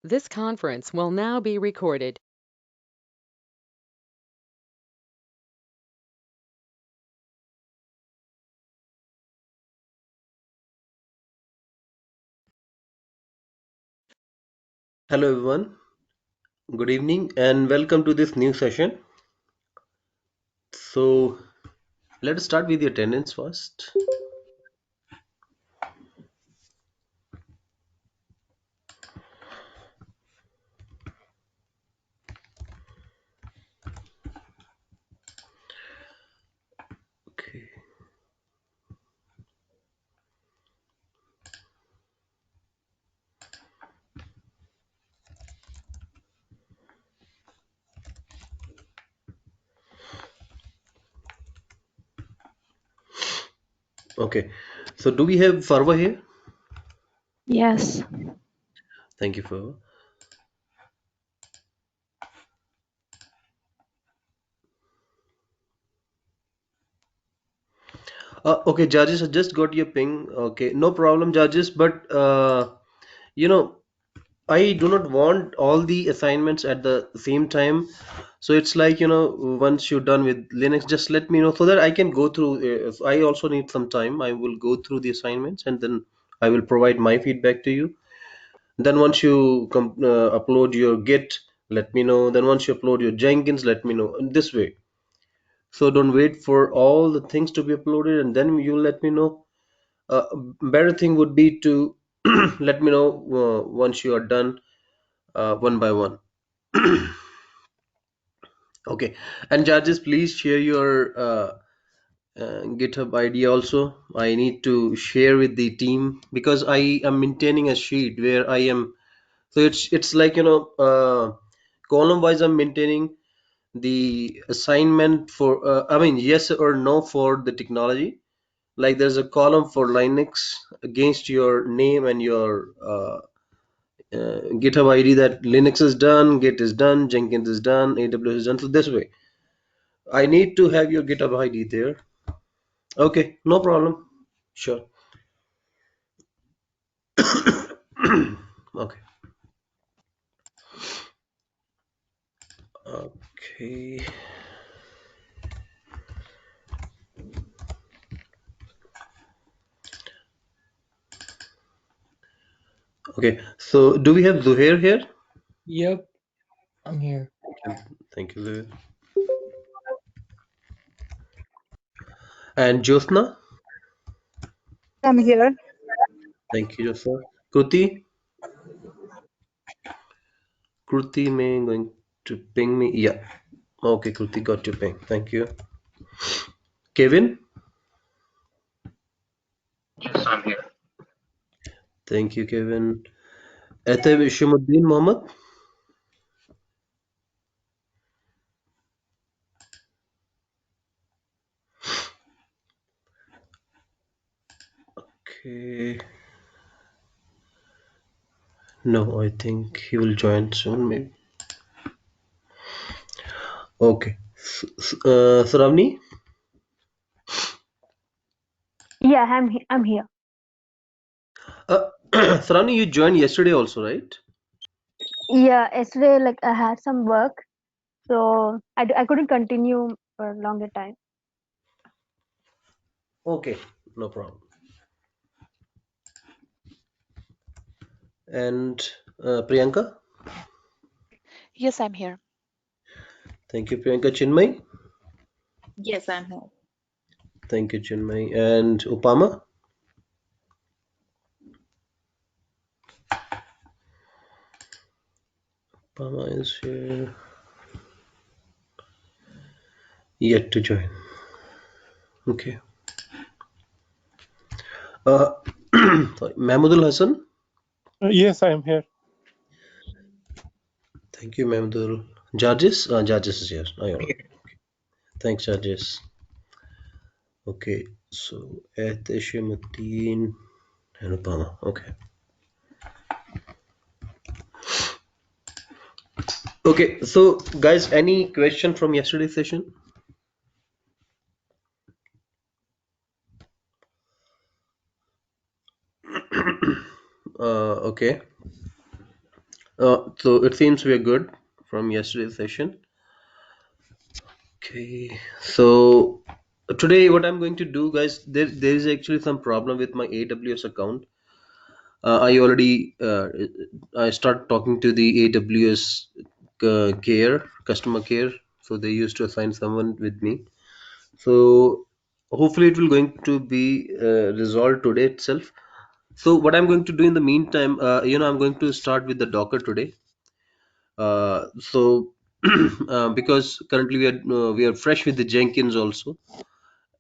This conference will now be recorded. Hello everyone, good evening and welcome to this new session. So let's start with the attendance first. Okay. Okay. So do we have Farwa here? Yes. Thank you, Farwa. Okay, judges, I just got your ping. Okay, no problem, judges. But you know, I do not want all the assignments at the same time. So it's like, once you're done with Linux, just let me know so that I can go through. If I also need some time, I will go through the assignments and then I will provide my feedback to you. Then once you upload your Git, let me know. Then once you upload your Jenkins, let me know. In this way. So don't wait for all the things to be uploaded and then you let me know. Better thing would be to let me know once you are done one by one. Okay. And judges, please share your GitHub ID also. I need to share with the team because I am maintaining a sheet where I am. So it's like column wise I'm maintaining the assignment for I mean yes or no for the technology. Like there's a column for Linux against your name and your GitHub ID that Linux is done, Git is done, Jenkins is done, AWS is done. So this way, I need to have your GitHub ID there. Okay, no problem. Sure. Okay. Okay. Okay. So do we have Zuhair here? Yep, I'm here. Thank you, Zuhair. And Jyotsna? I'm here. Thank you, Jyotsna. Kruti? Kruti may going to ping me. Yeah. Okay, Kruti got your ping. Thank you. Kevin? Yes, I'm here. Thank you, Kevin. Ateb Ishamuddin Mohammed? Okay. No, I think he will join soon, maybe. Okay. Saravni? Yeah, I'm here. Saravni, you joined yesterday also, right? Yeah, yesterday like I had some work, so I couldn't continue for a longer time. Okay, no problem. And Priyanka? Yes, I'm here. Thank you, Priyanka. Chinmay? Yes, I'm here. Thank you, Chinmay. And Upama? Upama is here. Yet to join. Okay. Uh, sorry. Mahmudul Hassan? Yes, I am here. Thank you, Mahmudul. Judges? Judges is here. I all right. Thanks, judges. Okay, so Atishimuddin and Upama. Okay. Okay, so guys, any question from yesterday's session? Okay. So it seems we are good from yesterday's session. Okay, so today what I'm going to do, guys, there is actually some problem with my AWS account. I already I start talking to the AWS care customer care, so they used to assign someone with me. So hopefully it will going to be resolved today itself. So what I'm going to do in the meantime, I'm going to start with the Docker today. So because currently we are fresh with the Jenkins also,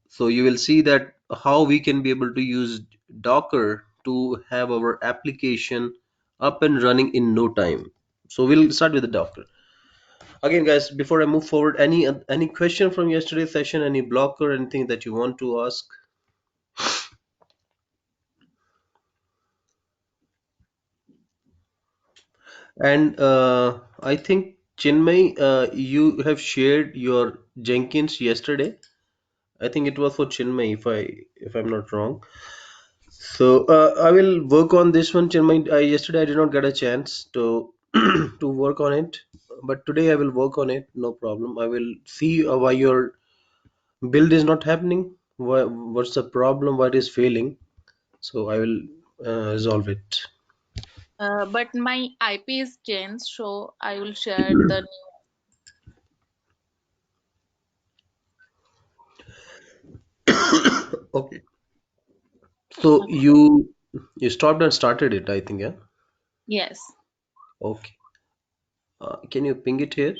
so you will see that how we can be able to use Docker to have our application up and running in no time. So we'll start with the Docker. Again, guys, before I move forward, any question from yesterday's session, any block or anything that you want to ask? And I think Chinmay, you have shared your Jenkins yesterday. I think it was for Chinmay, if I'm not wrong. So I will work on this one, Chinmay. Yesterday I did not get a chance to to work on it, but today I will work on it. No problem. I will see why your build is not happening. What's the problem? What is failing? So I will resolve it. But my IP is changed, so I will share the. Okay. So Okay. you stopped and started it, I think, yeah. Yes. Okay. Can you ping it here?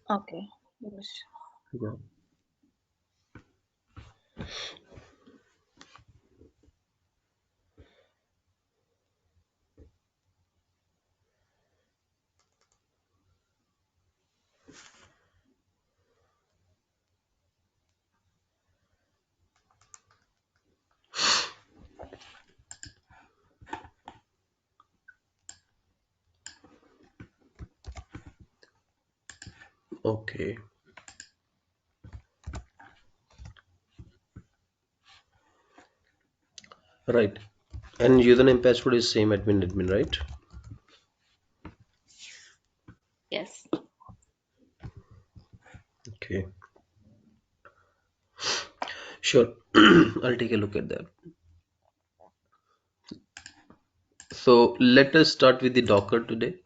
Okay. Yes. Yeah. Okay. Right. And username password is same admin, right? Yes. Okay. Sure. I'll take a look at that. So let us start with the Docker today.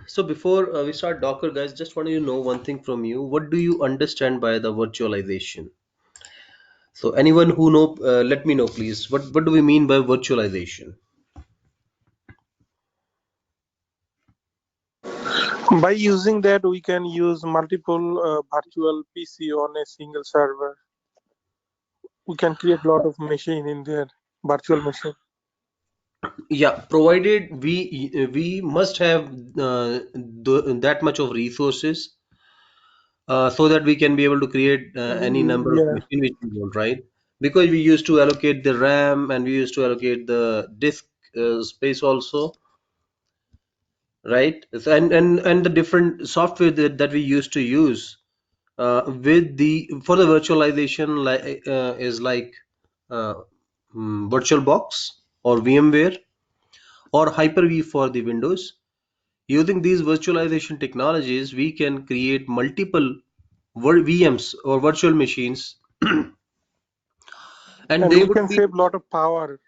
So before we start Docker, guys, just want to know one thing from you. What do you understand by the virtualization? So anyone who know, let me know, please. What do we mean by virtualization? By using that, we can use multiple virtual PC on a single server. We can create a lot of machine in there, virtual machine. Yeah, provided we must have that much of resources, so that we can be able to create any number of Yeah, machine which we want, right? Because we used to allocate the RAM and we used to allocate the disk space also, right? And the different software that we used to use with the for the virtualization is like uh, VirtualBox or VMware or Hyper-V for the Windows. Using these virtualization technologies, we can create multiple VMs or virtual machines, and and they we would can be save a lot of power,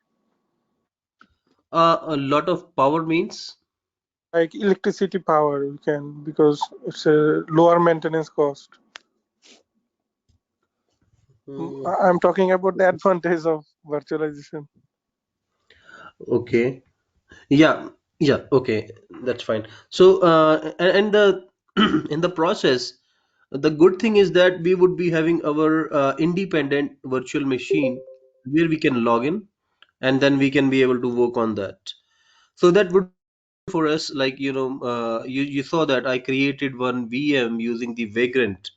a lot of power means. like electricity power. We can because it's a lower maintenance cost. Hmm, I'm talking about the advantage of virtualization. okay. Yeah, yeah, okay, that's fine. So, and the in the process, the good thing is that we would be having our independent virtual machine where we can log in, and then we can be able to work on that. So that would be good for us. Like you saw that I created one VM using the Vagrant,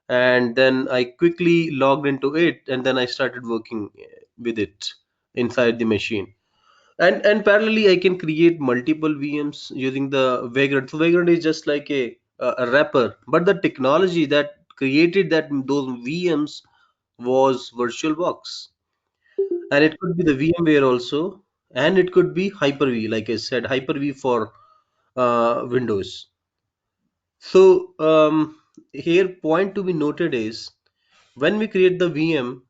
and then I quickly logged into it, and then I started working with it inside the machine. And parallelly I can create multiple VMs using the Vagrant. So Vagrant is just like a wrapper, but the technology that created that those VMs was VirtualBox, and it could be the VMware also. and it could be Hyper-V, like I said, Hyper-V for Windows. So here point to be noted is when we create the VM,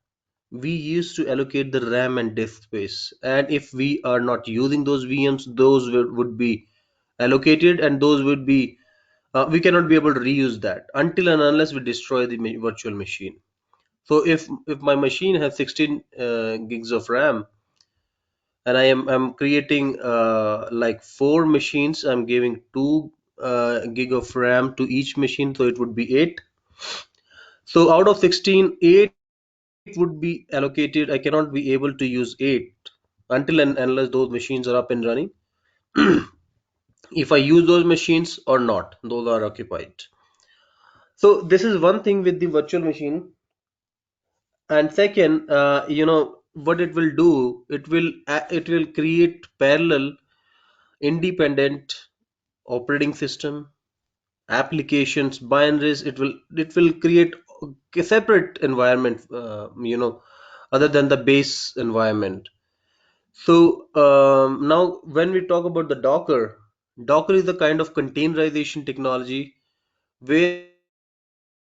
we used to allocate the RAM and disk space, and if we are not using those VMs, those would be allocated, and those would be we cannot be able to reuse that until and unless we destroy the virtual machine. So if my machine has 16 gigs of RAM, and I'm creating like four machines, I'm giving 2 gig of RAM to each machine, so it would be 8. So out of 16, 8 would be allocated. I cannot be able to use 8 until and unless those machines are up and running. If I use those machines or not, those are occupied. So this is one thing with the virtual machine. And second, what it will do, it will create parallel independent operating system applications binaries. It will create a separate environment, other than the base environment. So now when we talk about the Docker is the kind of containerization technology where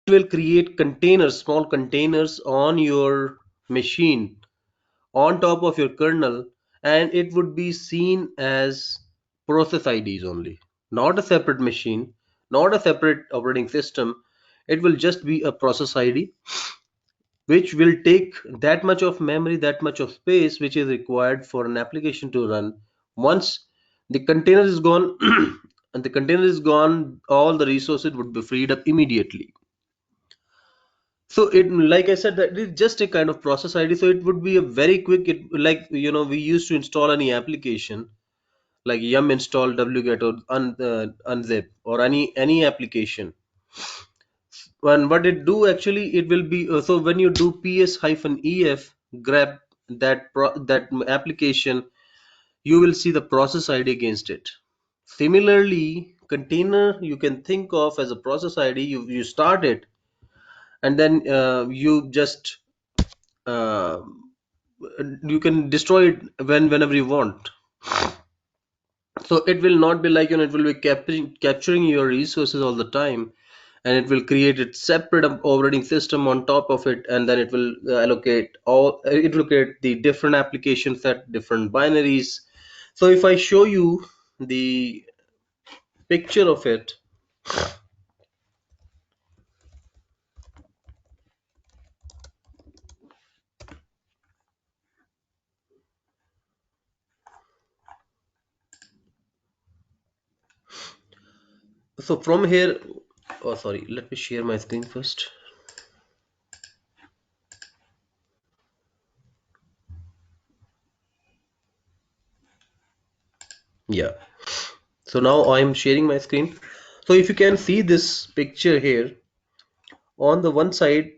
it will create containers, small containers on your machine, on top of your kernel, and it would be seen as process IDs only, not a separate machine, not a separate operating system. It will just be a process ID which will take that much of memory, that much of space which is required for an application to run. Once the container is gone, and the container is gone, all the resources would be freed up immediately. So it, like I said, that it's just a kind of process ID. So it would be a very quick. It like we used to install any application like yum install wget or unzip or any application. And what it do actually, it will be so when you do ps hyphen ef grab that application, you will see the process ID against it. Similarly, container you can think of as a process ID. You start it, and then you just uh, you can destroy it whenever you want. So it will not be like it will be capturing your resources all the time, and it will create its separate operating system on top of it, and then it will allocate the different application set, different binaries. So if I show you the picture of it, so from here, oh sorry, let me share my screen first. Yeah, so now I'm sharing my screen. So if you can see this picture here, on the one side,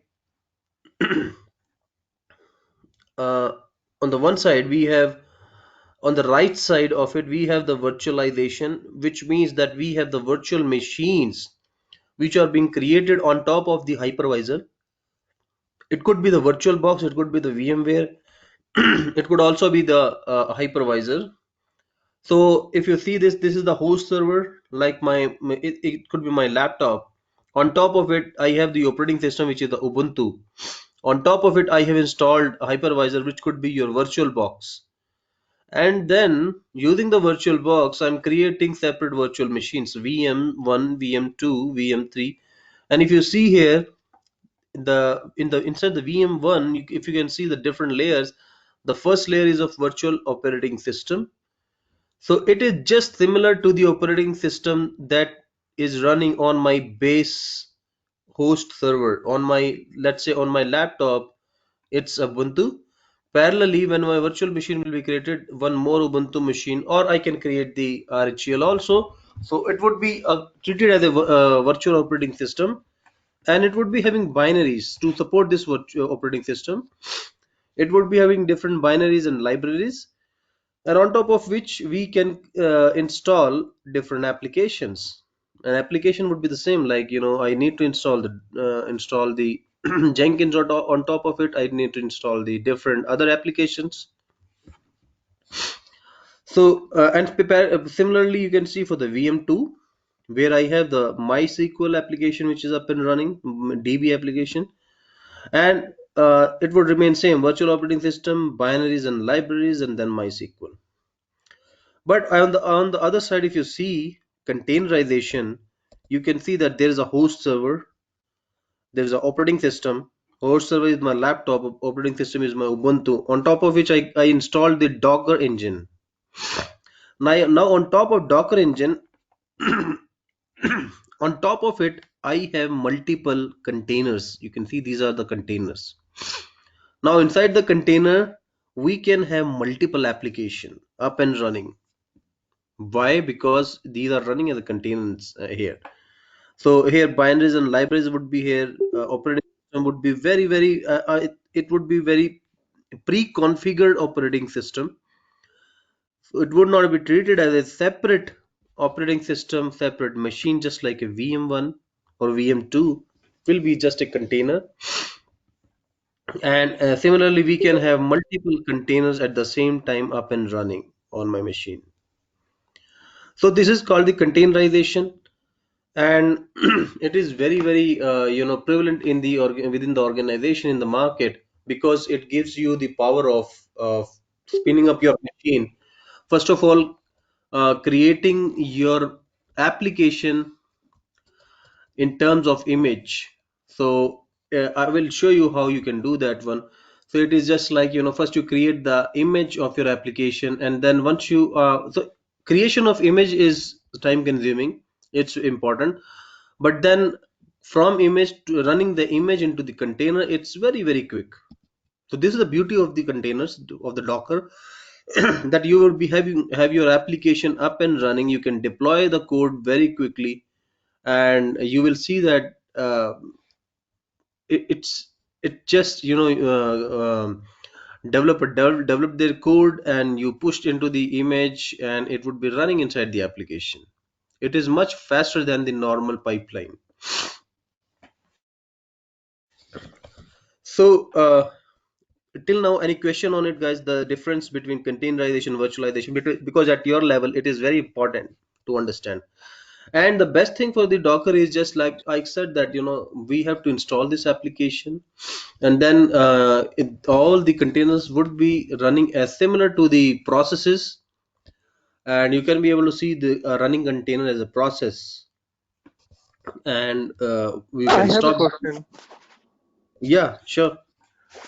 uh, on the one side we have, on the right side of it we have the virtualization, which means that we have the virtual machines which are being created on top of the hypervisor. It could be the virtual box, it could be the VMware, it could also be the hypervisor. So if you see this is the host server, like it could be my laptop. On top of it I have the operating system, which is the Ubuntu. On top of it I have installed a hypervisor, which could be your virtual box. And then using the virtual box, I'm creating separate virtual machines, VM1, VM2, VM3. And if you see here, inside the VM1, if you can see the different layers, the first layer is of virtual operating system. So it is just similar to the operating system that is running on my base host server. On my, let's say on my laptop, it's Ubuntu. Parallelly, when my virtual machine will be created, one more Ubuntu machine, or I can create the RHEL also. So it would be treated as a virtual operating system, and it would be having binaries to support this virtual operating system. It would be having different binaries and libraries, and on top of which we can install different applications. An application would be the same, like I need to install the Jenkins on top of it. I need to install the different other applications. So and prepare similarly, you can see for the VM2 where I have the MySQL application which is up and running, DB application, and it would remain same virtual operating system, binaries and libraries, and then MySQL. But on the other side, if you see containerization, you can see that there is a host server, there is an operating system. Host server is my laptop, operating system is my Ubuntu. On top of which I installed the Docker engine. Now on top of Docker engine, on top of it, I have multiple containers. You can see these are the containers. Now inside the container, we can have multiple application up and running. Why? Because these are running as a containers here. So here binaries and libraries would be here. Operating system would be it would be very pre-configured operating system. So it would not be treated as a separate operating system, separate machine, just like a VM1 or VM2 will be just a container. And similarly, we can have multiple containers at the same time up and running on my machine. So this is called the containerization, and it is very prevalent in the within the organization in the market because it gives you the power of spinning up your machine. First of all, creating your application in terms of image. So I will show you how you can do that one. So it is just like, first you create the image of your application, and then once you so creation of image is time consuming, it's important, but then from image to running the image into the container, it's very quick. So this is the beauty of the containers of the Docker, that you will be have your application up and running. You can deploy the code very quickly, and you will see that it's it just develop their code, and you pushed into the image, and it would be running inside the application. It is much faster than the normal pipeline. So till now, any question on it, guys? The difference between containerization and virtualization, because at your level it is very important to understand. And the best thing for the Docker is, just like I said, that we have to install this application, and then all the containers would be running as similar to the processes, and you can be able to see the running container as a process, and we I can have a stop. question. Yeah, sure.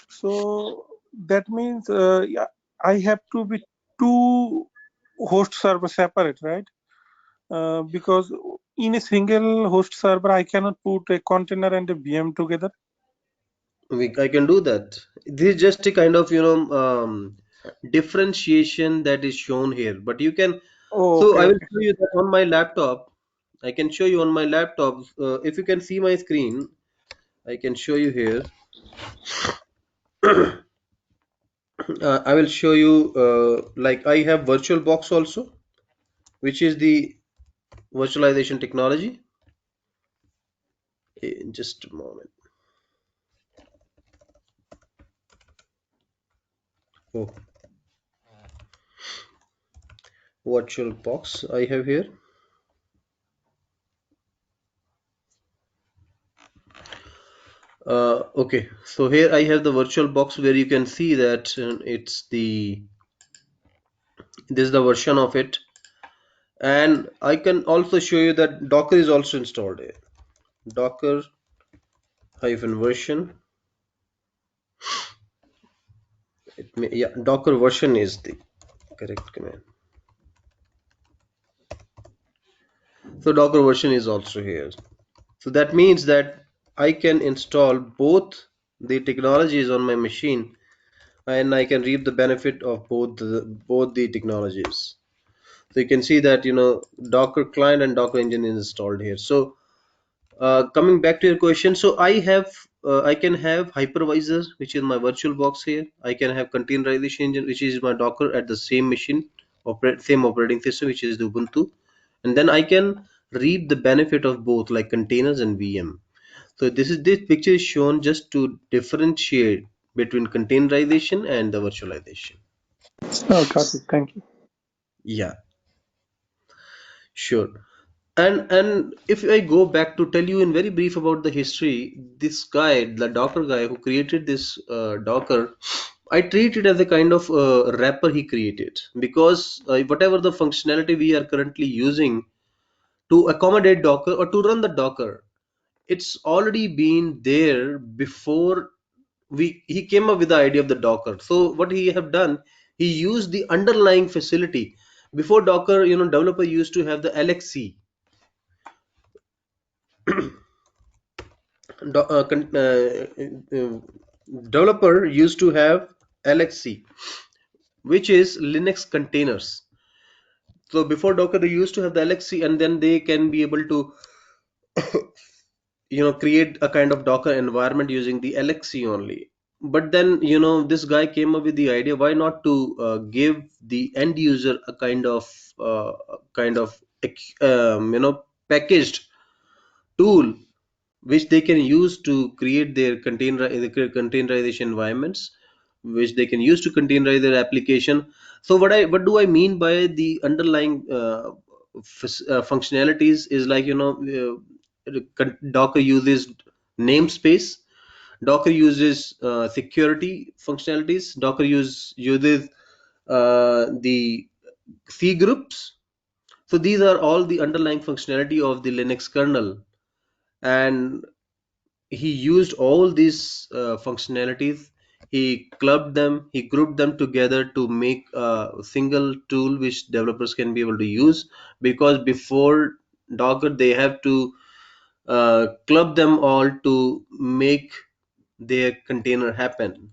So that means yeah, I have to be two host server separate, right? Because in a single host server, I cannot put a container and a VM together. I can do that. This is just a kind of differentiation that is shown here, but you can. Oh, So okay, I will okay. show you that on my laptop. I can show you on my laptop. If you can see my screen, I can show you here. I will show you, like I have VirtualBox also, which is the virtualization technology. In just a moment. Oh, VirtualBox I have here. Okay, so here I have the VirtualBox where you can see that this is the version of it, and I can also show you that Docker is also installed here. Docker hyphen version. Yeah, Docker version is the correct command. So Docker version is also here. So that means that I can install both the technologies on my machine, and I can reap the benefit of both the technologies. So you can see that Docker client and Docker engine is installed here. So coming back to your question, so I can have hypervisor, which is my virtual box here. I can have containerization engine, which is my Docker at the same machine, same operating system, which is the Ubuntu, and then I can reap the benefit of both, like containers and VM. So this picture is shown just to differentiate between containerization and the virtualization. Oh, got it. Thank you. Yeah, sure. And if I go back to tell you in very brief about the history, this guy, the Docker guy who created this Docker, I treat it as a kind of wrapper he created, because whatever the functionality we are currently using to accommodate Docker or to run the Docker, it's already been there before we he came up with the idea of the Docker. So what he have done, he used the underlying facility. Before Docker, developer used to have the LXC. Do- uh, con- uh, uh, Developer used to have LXC, which is Linux containers. So before Docker, they used to have the LXC, and then they can be able to create a kind of Docker environment using the LXC only. But then this guy came up with the idea, why not to give the end user a kind of packaged tool which they can use to create their containerization environments, which they can use to containerize their application. So what do I mean by the underlying functionalities is like, Docker uses namespace, Docker uses security functionalities, Docker uses the C groups. So these are all the underlying functionality of the Linux kernel, and he used all these functionalities. He clubbed them, he grouped them together to make a single tool which developers can be able to use. Because before Docker, they have to club them all to make their container happen.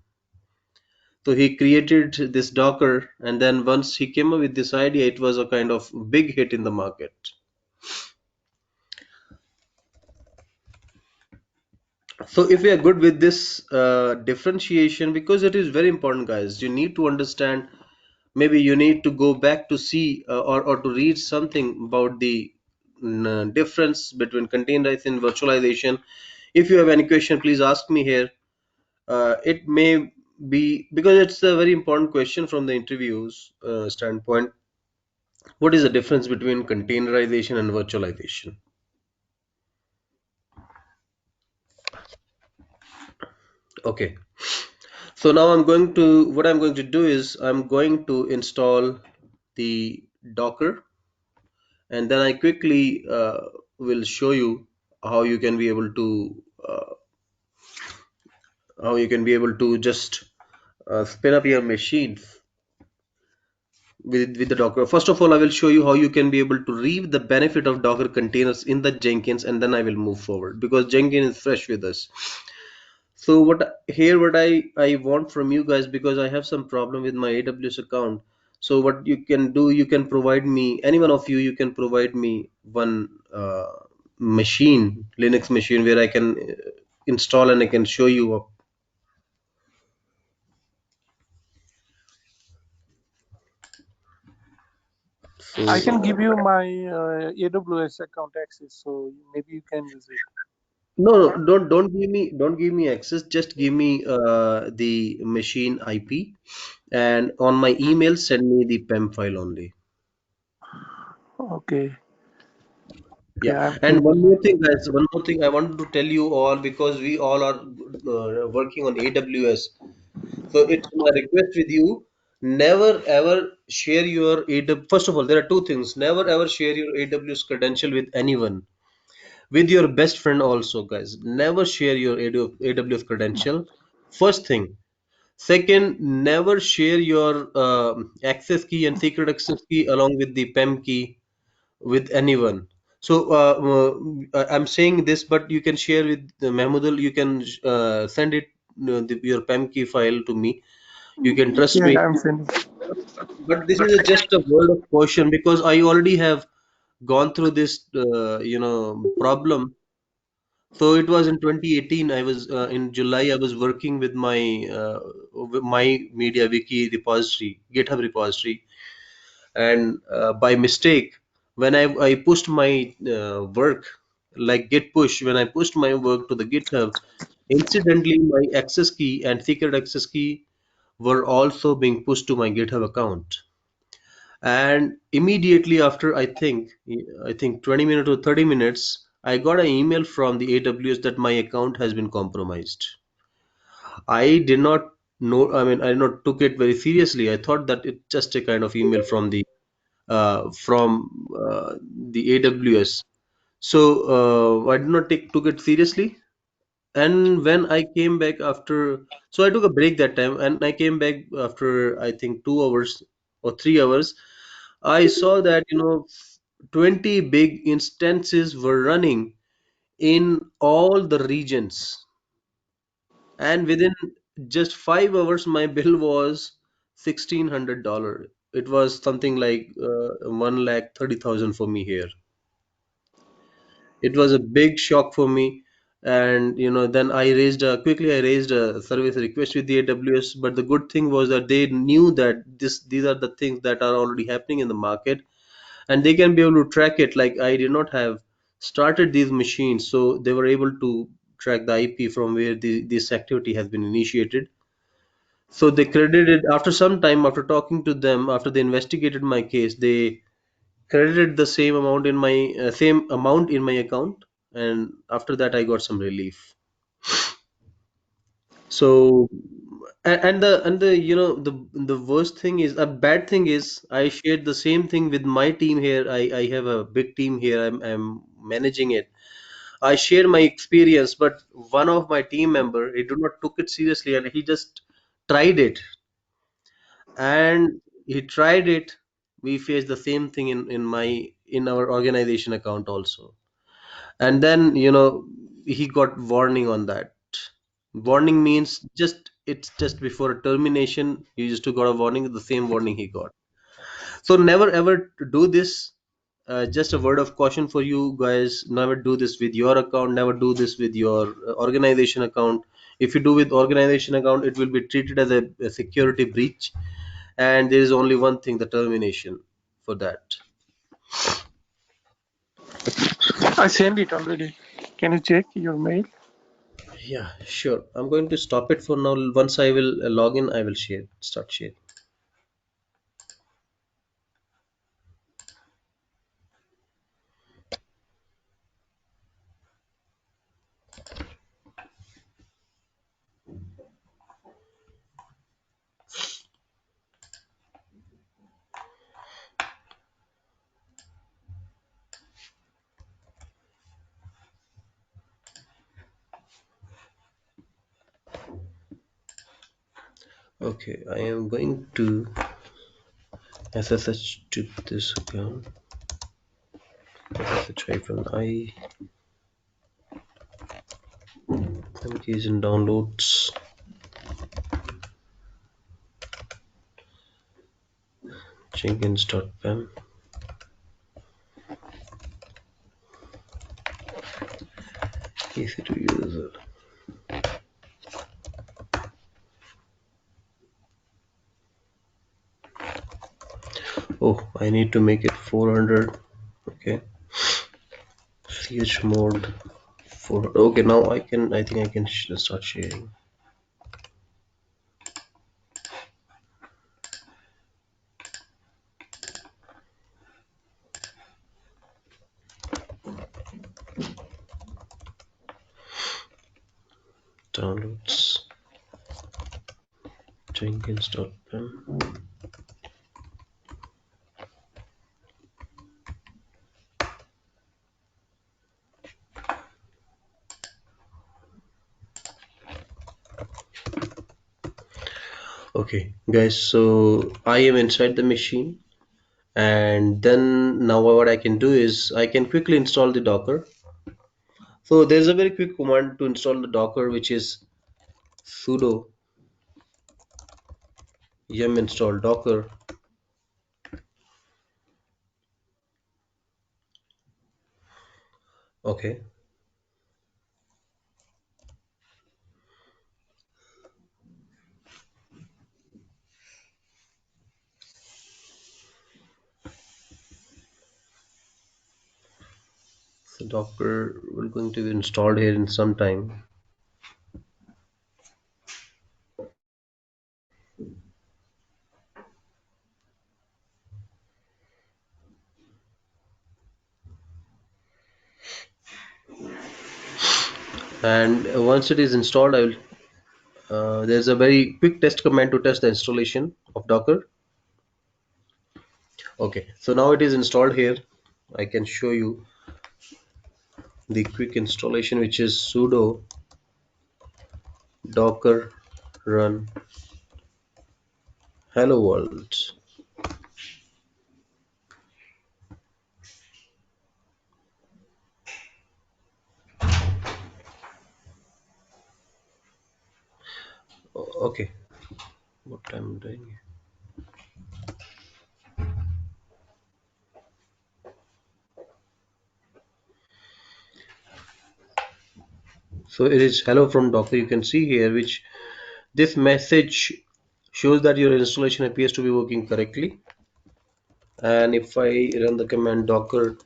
So he created this Docker, and then once he came up with this idea, it was a kind of big hit in the market. So if we are good with this differentiation, because it is very important, guys, you need to understand. Maybe you need to go back to see or to read something about the difference between containerized and virtualization. If you have any question, please ask me here. It may be because it's a very important question from the interviews standpoint. What is the difference between containerization and virtualization? Okay. So now what I'm going to do is I'm going to install the Docker, and then I quickly will show you how you can be able to just spin up your machines with the Docker. First of all, I will show you how you can be able to reap the benefit of Docker containers in the Jenkins, and then I will move forward because Jenkins is fresh with us. So what I want from you guys, because I have some problem with my AWS account. So what you can do, you can provide me, any one of you can provide me one machine, Linux machine, where I can install and I can show you up. I So can give you my AWS account access, so maybe you can use it. no, no, don't give me access. Just give me the machine IP, and on my email send me the PEM file only. Okay. Okay, Yeah, I'm and one sending more you. thing, guys. One more thing I wanted to tell you all, because we all are working on AWS. So it's my request with you. Never ever share your AWS. First of all, there are two things. Never ever share your AWS credential with anyone. With your best friend also, guys. Never share your AWS credential. First thing. Second, never share your access key and secret access key along with the PEM key with anyone. So I'm saying this, but you can share with Mahmoudul. You can send it, your PEM key file to me. You can trust Yeah, me. I'm sending. But this is just a word of caution, because I already have gone through this, problem. So it was in 2018. I was in July. I was working with my media wiki repository, GitHub repository, and by mistake, when I pushed my work, like git push, when I pushed my work to the GitHub, incidentally my access key and secret access key were also being pushed to my GitHub account. And immediately after, I think 20 minutes or 30 minutes, I got an email from the AWS that my account has been compromised. I did not know, I mean, I did not took it very seriously. I thought that it's just a kind of email from the AWS. So I did not took it seriously. And when I came back after, so I took a break that time, and I came back after I think 2 hours or 3 hours. I saw that 20 big instances were running in all the regions, and within just 5 hours, my bill was $1,600. It was something like 1,30,000 for me here. It was a big shock for me, and then I raised a service request with the AWS. But the good thing was that they knew that these are the things that are already happening in the market, and they can be able to track it. Like, I did not have started these machines, so they were able to track the IP from where this activity has been initiated. So they credited, after some time, after talking to them, after they investigated my case, they credited the same amount in my account, and after that I got some relief. So and the the worst thing is, a bad thing is, I shared the same thing with my team here. I have a big team here. I'm managing it. I shared my experience, but one of my team member, he did not took it seriously, and he just tried it. And he tried it. We faced the same thing in our organization account also. And then he got warning on that. Warning means, it's just before a termination, you used to got a warning, the same warning he got. So never ever do this. Just a word of caution for you guys: never do this with your account, never do this with your organization account. If you do with organization account, it will be treated as a security breach, and there is only one thing: the termination for that. I sent it already. Can you check your mail? Yeah, sure. I'm going to stop it for now. Once I will log in, I will start sharing. Okay, I am going to SSH to this account. SSH-I. Keys in downloads. Jenkins.pem. Easy to use. Oh, I need to make it 400. Okay. Chmod 400. Okay, now I think I can start sharing. Downloads. Jenkins.pem. Okay, guys, so I am inside the machine, and then now what I can do is I can quickly install the Docker. So there's a very quick command to install the Docker, which is sudo yum install docker. Okay, so Docker will going to be installed here in some time. And once it is installed, I will. There's a very quick test command to test the installation of Docker. Okay, so now it is installed here. I can show you the quick installation, which is sudo docker run hello world. Okay, what I'm doing. So it is hello from Docker. You can see here, which this message shows that your installation appears to be working correctly. And if I run the command docker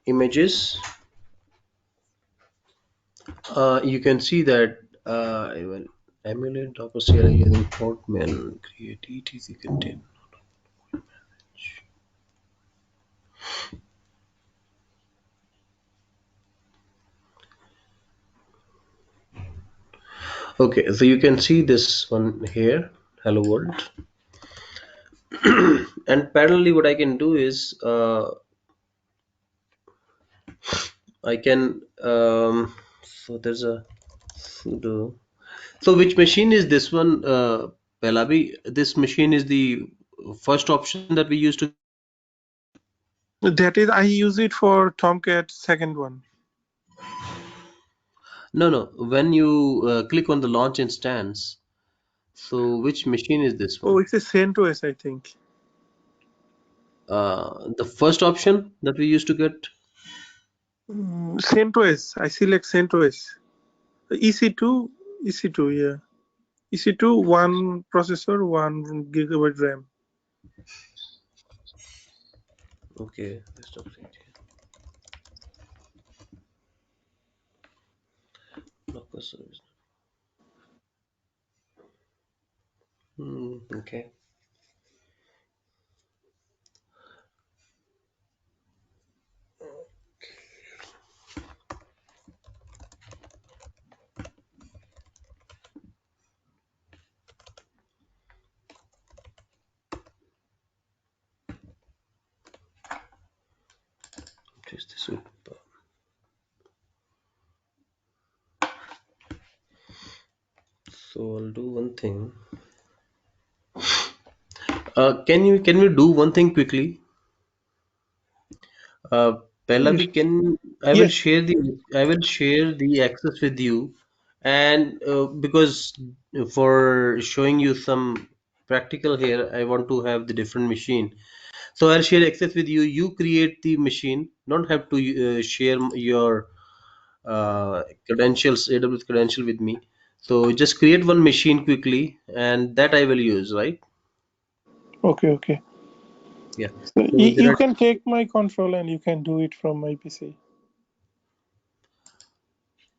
images, you can see that I will emulate Docker CLI using Portman, create etc container. Okay, so you can see this one here, hello world. And parallelly, what I can do is I can so there's a sudo. So which machine is this one, Pelabi? This machine is the first option that we used to. That is, I use it for Tomcat second one. No, no. When you click on the launch instance, so which machine is this Oh, one? it's a CentOS, I think. The first option that we used to get. CentOS. I select CentOS. EC2, EC2, yeah. EC2, one processor, 1 GB RAM. Okay, let's update here. Docker service. Okay. What is this? So I'll do one thing. Can we do one thing quickly? Uh, Yes. Pallavi, can Yes. I will share the access with you, and because for showing you some practical here, I want to have the different machine. So I'll share access with you. You create the machine. Don't have to share your credentials, AWS credential with me. So just create one machine quickly, and that I will use, right? Okay, okay. Yeah. So So there you are. can take my control and you can do it from my PC.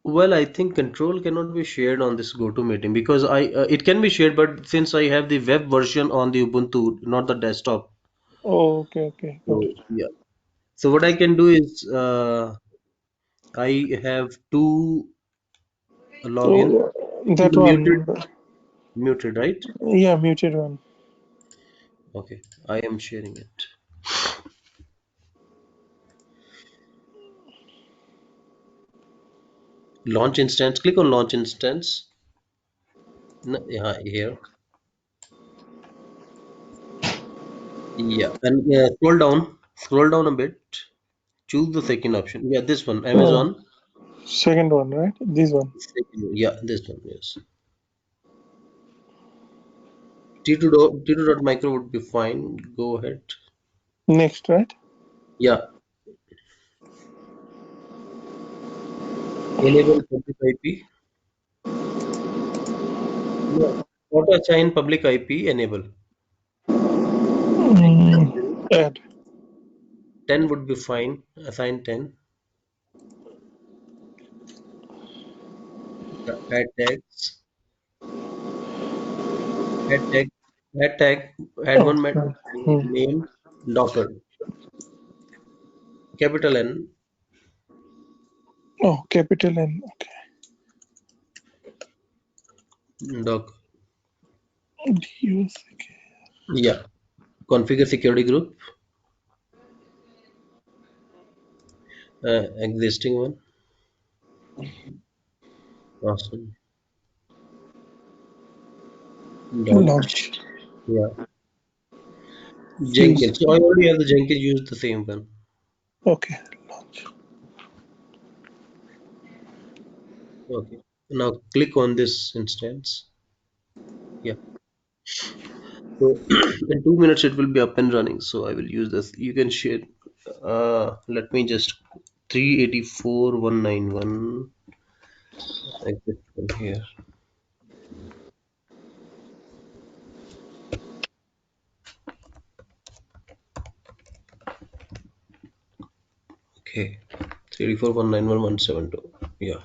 Well, I think control cannot be shared on this GoToMeeting because it can be shared, but since I have the web version on the Ubuntu, not the desktop. Oh, okay, okay. Got So it. yeah. So what I can do is I have two login, So two that muted, one, muted, right? yeah, muted one. Okay, I am sharing it. Launch instance. Click on launch instance. No, yeah, here. Yeah, and scroll down a bit. Choose the second option. Yeah, this one, Oh, Amazon. second one, right? This one. Yeah, this one. Yes. T2.micro would be fine. Go ahead. Next, right? Yeah, enable public IP. No, auto assign public IP enable. Add. 10 would be fine. Assign 10. Add tags. Add tag. Add tag. Add Oh, one hmm. name. Docker. Capital N. Oh, capital N. Okay. Docker. DUSK. Yeah. Configure security group. Existing one. Awesome. Done. Launch. Yeah. Use. Jenkins. So I already have the Jenkins. Use the same one. Okay. Launch. Okay. Now click on this instance. Yeah. So in 2 minutes it will be up and running. So I will use this. You can share. Let me just 384.191. Exit from here. Okay. 384.191.172. Yeah.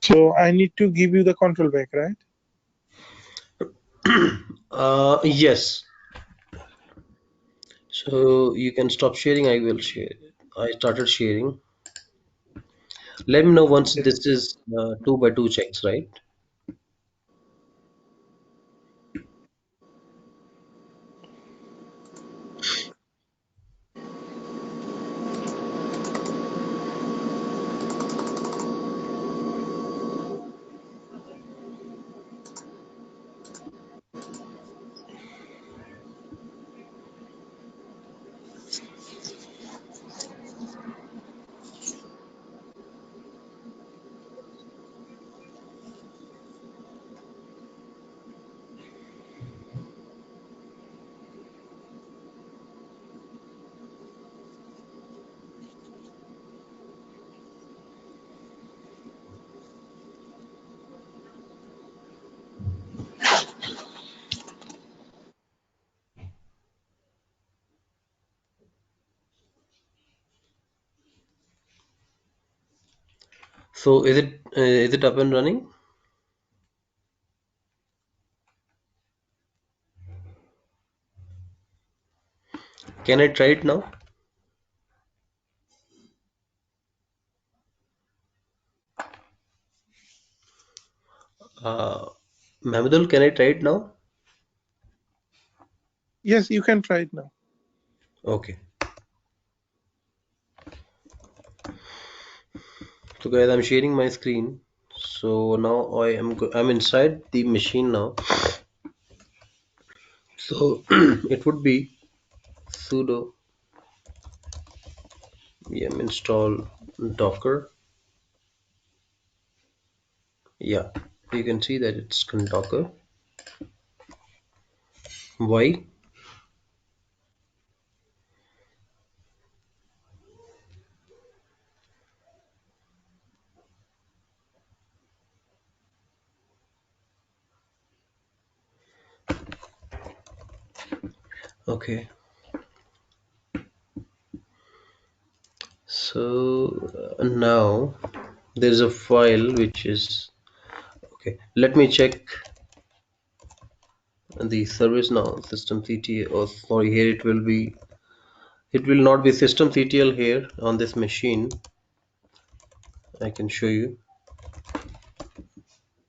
So I need to give you the control back, right? Yes. So you can stop sharing. I will share. I started sharing. Let me know once Okay. this is 2 by 2 checks, right? So is it up and running? Can I try it now? Uh, Mahmudul, can I try it now? Yes, you can try it now. Okay. So guys, I'm sharing my screen. So now I'm inside the machine now. So it would be sudo yum install docker. Yeah, you can see that it's docker. Why? Okay. So now there's a file which is okay. Let me check the service now. Systemctl. Oh, sorry. Here it will be. It will not be systemctl here on this machine. I can show you.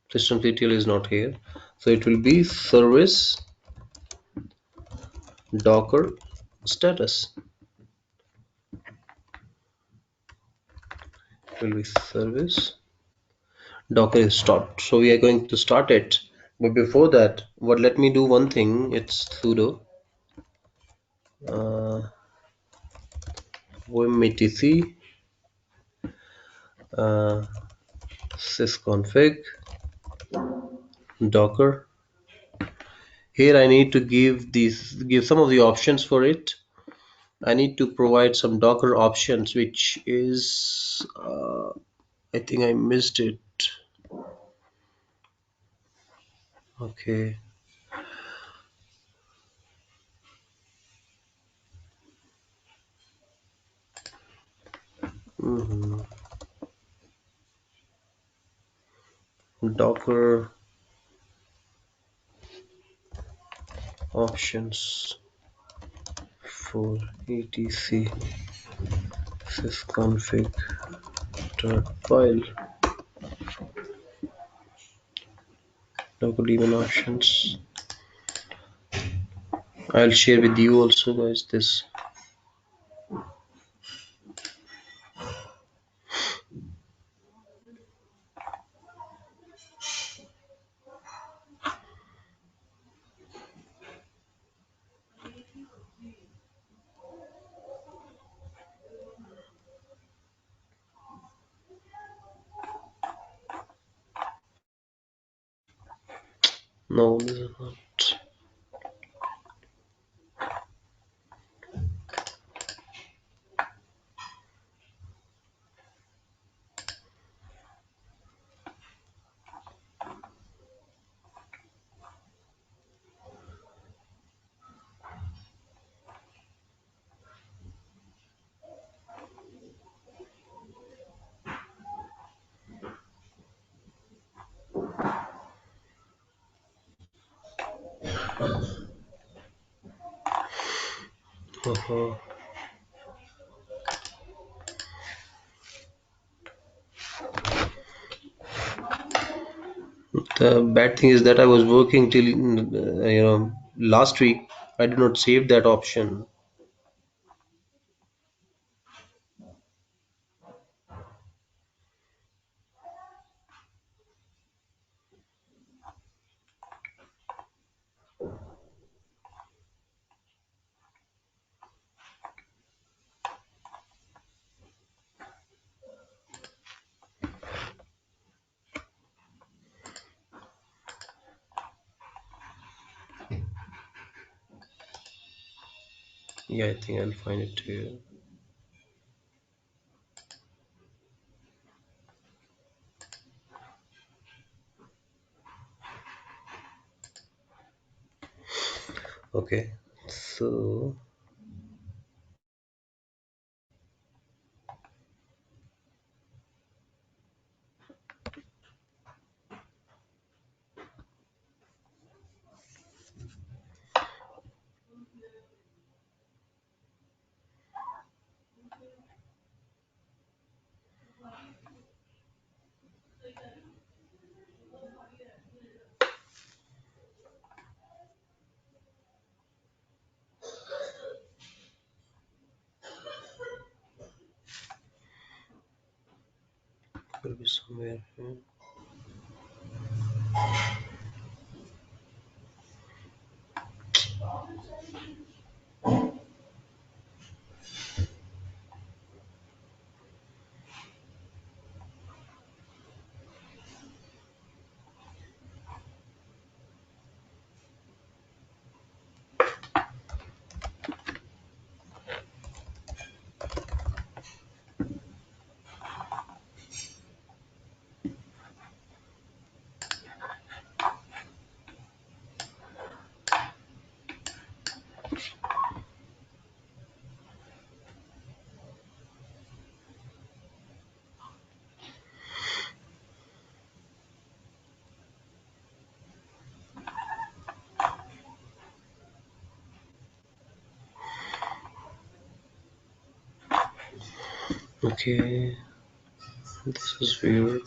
Systemctl is not here. So it will be service docker status. It will be service docker is start. So we are going to start it. But before that, what? Let me do one thing. It's sudo uh, vim uh, sysconfig docker. Here I need to give some of the options for it. I need to provide some Docker options, which is I think I missed it. Okay. Mhm. Docker options for etc sysconfig.file. Docker daemon options. I'll share with you also, guys, this. No, this is not. Uh-huh. The bad thing is that I was working till last week. I did not save that option. Yeah, I think I'll find it here. Okay, so it will be somewhere here. Okay, this is weird.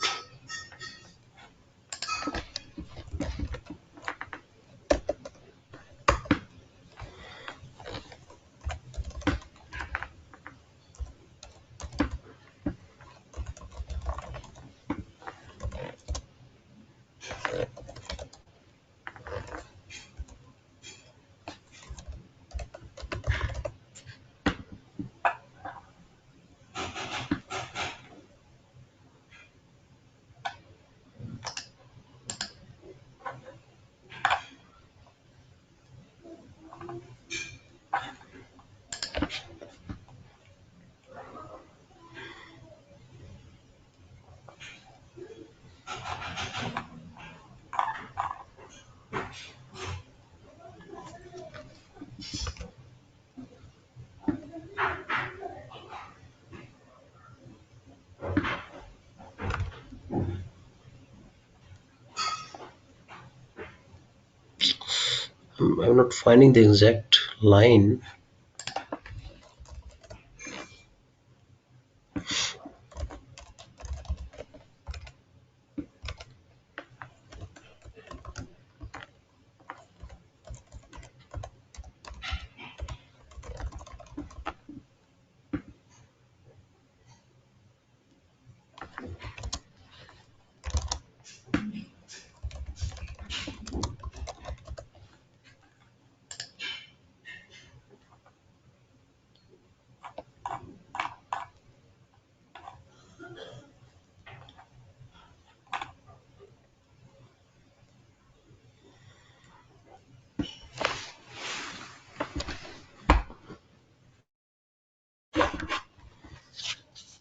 I'm not finding the exact line.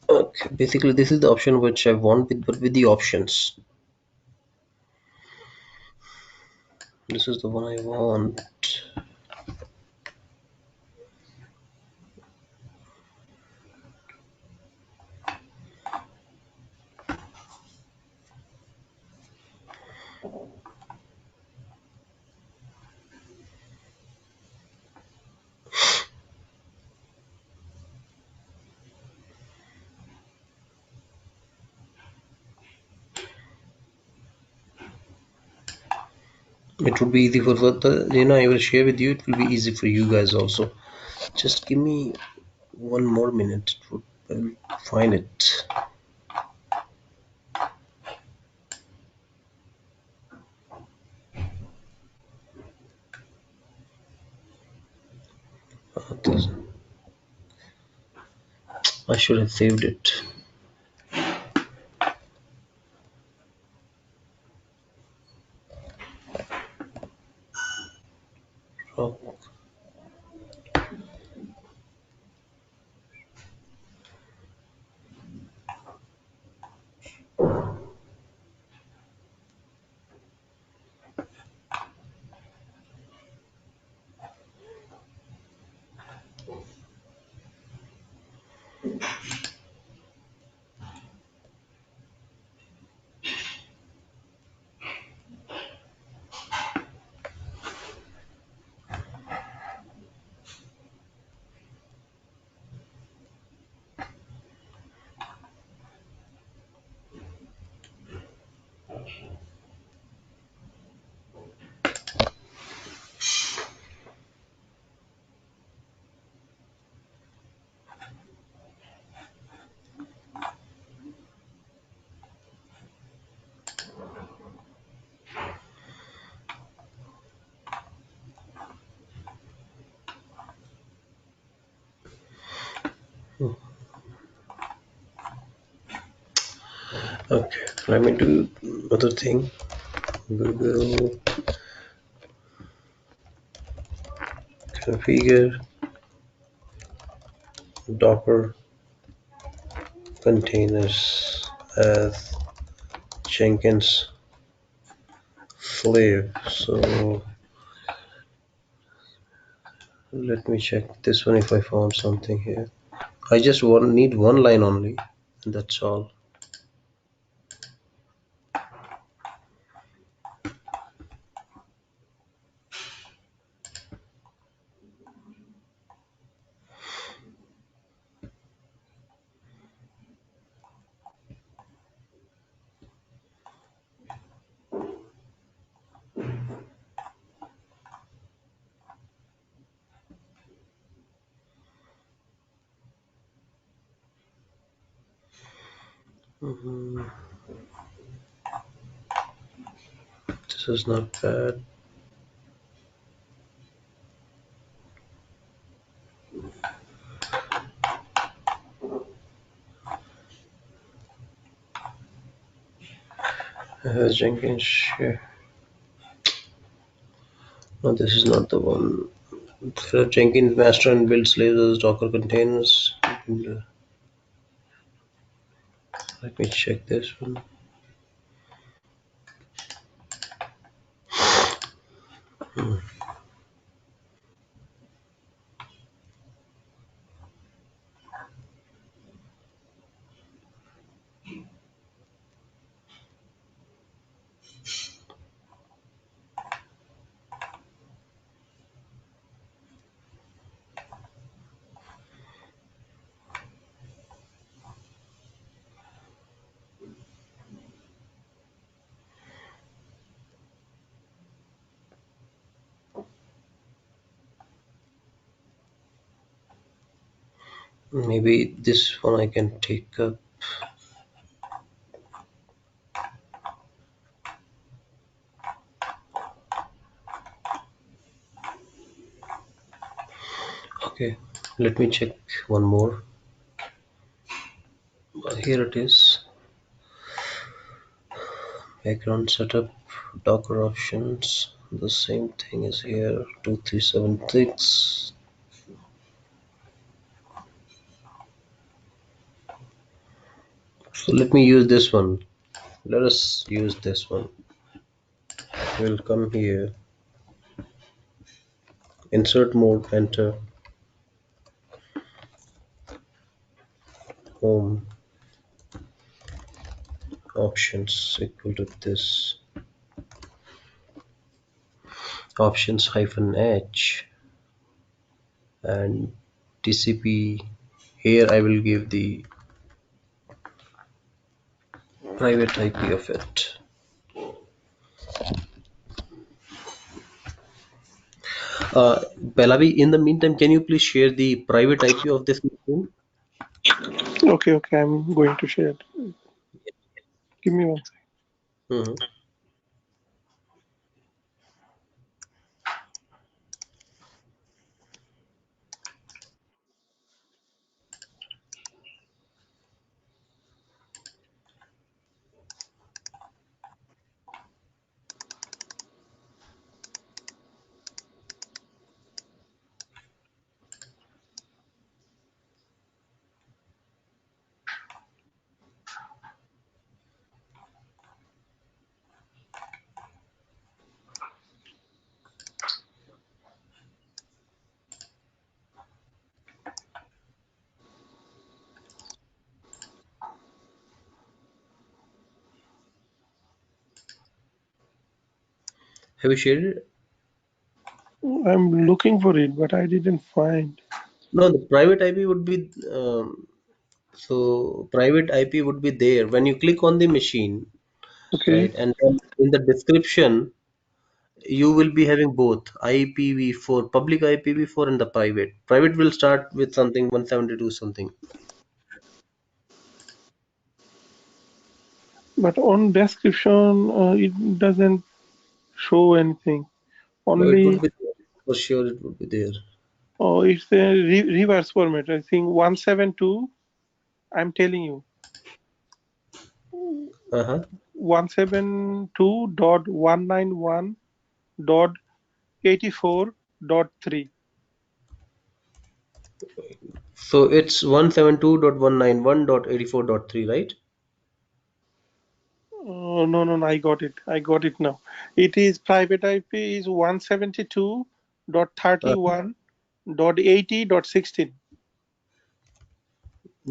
Okay, basically this is the option which I want with the options. This is the one I want. It would be easy for the I will share with you. It will be easy for you guys also. Just give me one more minute. I will find it. I should have saved it. Oh, okay. Let me do another thing. Google configure Docker containers as Jenkins slave. So let me check this one if I found something here. I just need one line only, and that's all. Mhm. This is not bad. Jenkins share. No, this is not the one. Jenkins master and build slaves as Docker containers. Let me check this one. Maybe this one I can take up. Okay, let me check one more. Here it is. Background setup, Docker options. The same thing is here. 2376. So let me use this one. Let us use this one. We'll come here. Insert mode, enter. Home. Options equal to this. Options hyphen H. And TCP. Here I will give the private IP of it. Pallavi, in the meantime, can you please share the private IP of this machine? Okay, okay, I'm going to share it. Give me one second. Mhm. Have you shared it? I'm looking for it, but I didn't find. No, the private IP would be so private IP would be there when you click on the machine, Okay, right? And then in the description, you will be having both IPv4, public IPv4 and the private. Private will start with something 172 something. but on description, it doesn't show anything. No, it would Only be there. For sure it would be there. it's a reverse format. I think 172. I'm telling you, Uh-huh. 172.191.84.3. So it's 172.191.84.3, right? No, no, no, I got it. I got it now. It is private IP is Uh, 172.31.80.16.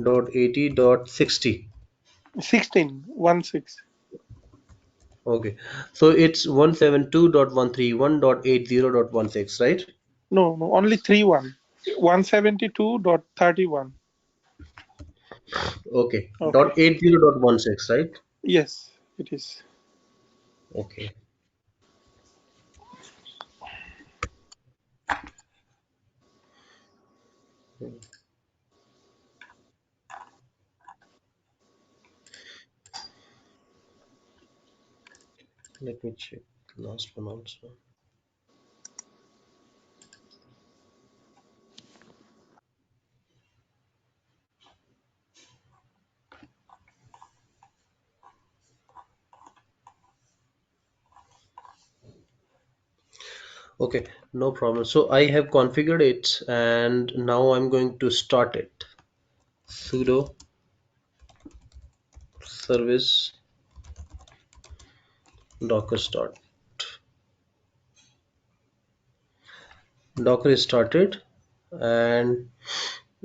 dot 80.60. 16, 16. Okay. So it's 172.131.80.16, right? No, no, only 31. 172.31. Okay. Okay. Dot 80.16, right? Yes, it is. Okay. Let me check the last one also. Okay, no problem. So I have configured it and now I'm going to start it. Sudo service docker start. Docker is started and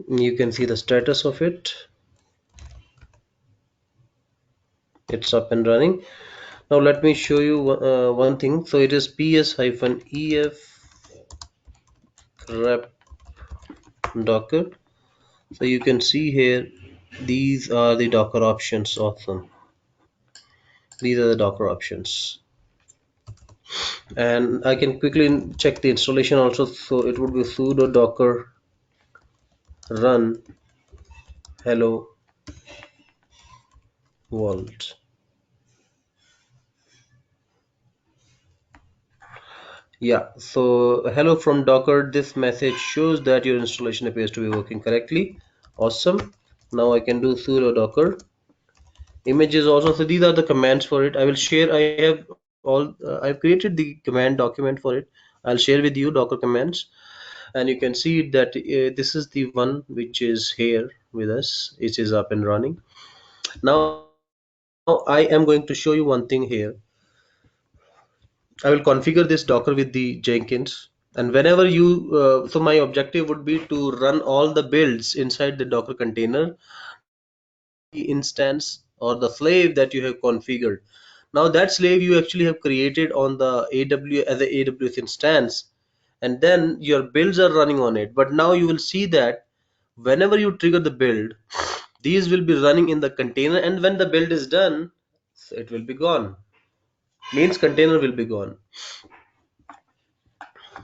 you can see the status of it. It's up and running. Now let me show you one thing. So it is ps-ef grep docker. So you can see here these are the docker options. Awesome. These are the docker options. And I can quickly check the installation also. So it would be sudo docker run Hello world. Yeah, so hello from Docker. This message shows that your installation appears to be working correctly. Awesome. Now I can do sudo docker images also. So these are the commands for it. I will share. I have I've created the command document for it. I'll share with you Docker commands, and you can see that this is the one which is here with us. It is up and running. Now I am going to show you one thing here. I will configure this Docker with the Jenkins, and whenever you, so my objective would be to run all the builds inside the Docker container, not the instance or the slave that you have configured. Now that slave you actually have created on the AWS as a AWS instance, and then your builds are running on it. But now you will see that whenever you trigger the build, these will be running in the container, and when the build is done, it will be gone. Means container will be gone.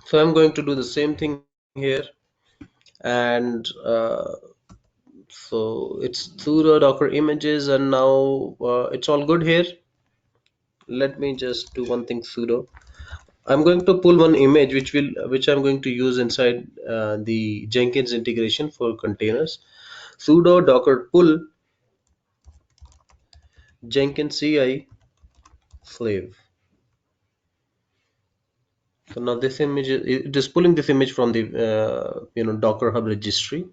So I'm going to do the same thing here, and so it's through the Docker images, and now it's all good here. Let me just do one thing sudo. I'm going to pull one image which I'm going to use inside the Jenkins integration for containers. Sudo docker pull Jenkins CI slave. So now this image it is pulling this image from the Docker Hub registry.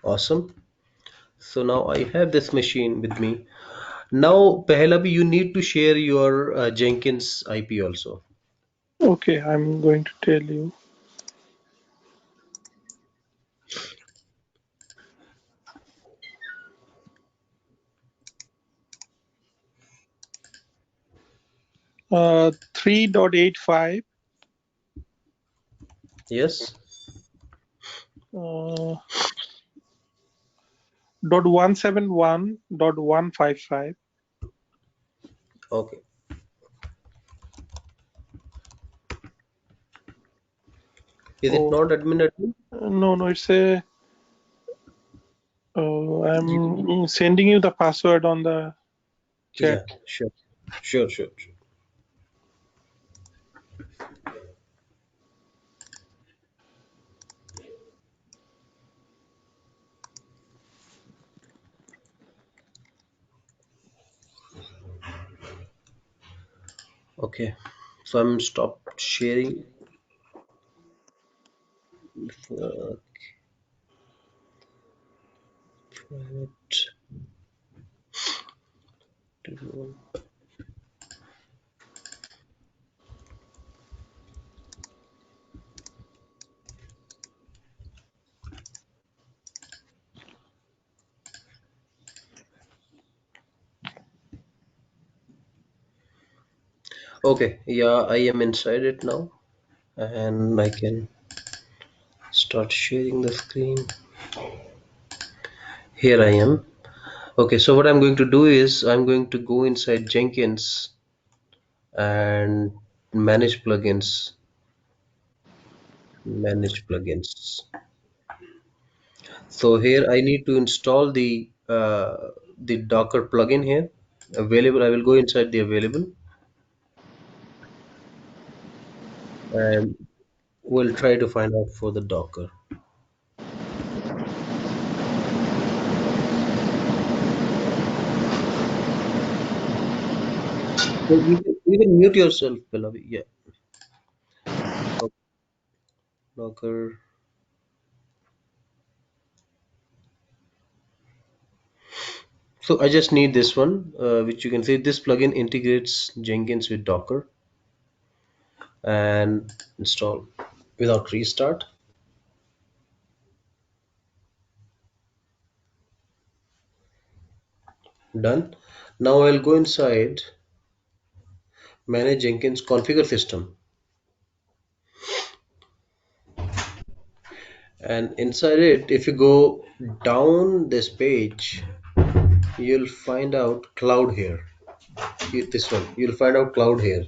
Awesome. So now I have this machine with me. Now, Pahlavi, you need to share your Jenkins IP also. Okay, I'm going to tell you. 3.85 Yes. dot 171.155. Okay. Is it Oh, not admin? no, it's a. I'm sending you the password on the chat. Yeah, sure. Sure. Okay. So I'm stopped sharing. Uh, Okay, yeah, I am inside it now, and I can start sharing the screen. Here I am. Okay, so what I'm going to do is I'm going to go inside Jenkins and manage plugins. Manage plugins. So here I need to install the Docker plugin here. Available. I will go inside the available and we'll try to find out for the Docker. So you can mute yourself, Pallavi. Yeah. Docker. So I just need this one, which you can see this plugin integrates Jenkins with Docker and install without restart. Done. Now I'll go inside manage Jenkins configure system, and inside it, if you go down this page, you'll find out cloud here. this one. You'll find out cloud here.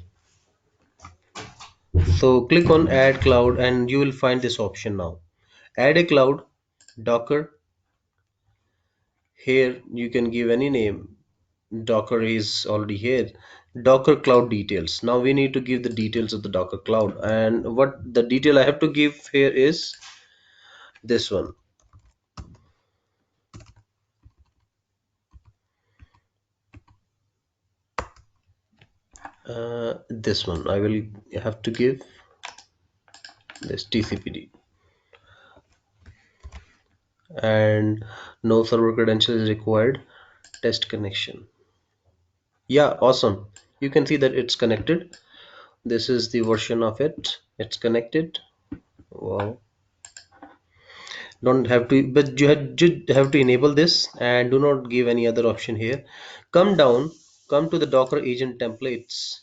So click on add cloud and you will find this option now. Add a cloud, Docker. Here you can give any name. Docker is already here. Docker cloud details. Now we need to give the details of the Docker cloud. And what the detail I have to give here is this one. This one. I will have to give this TCPD. And no server credential is required. Test connection. Yeah, awesome. You can see that it's connected. This is the version of it. It's connected. Wow. Don't have to, but you have to enable this and do not give any other option here. Come down, come to the Docker agent templates,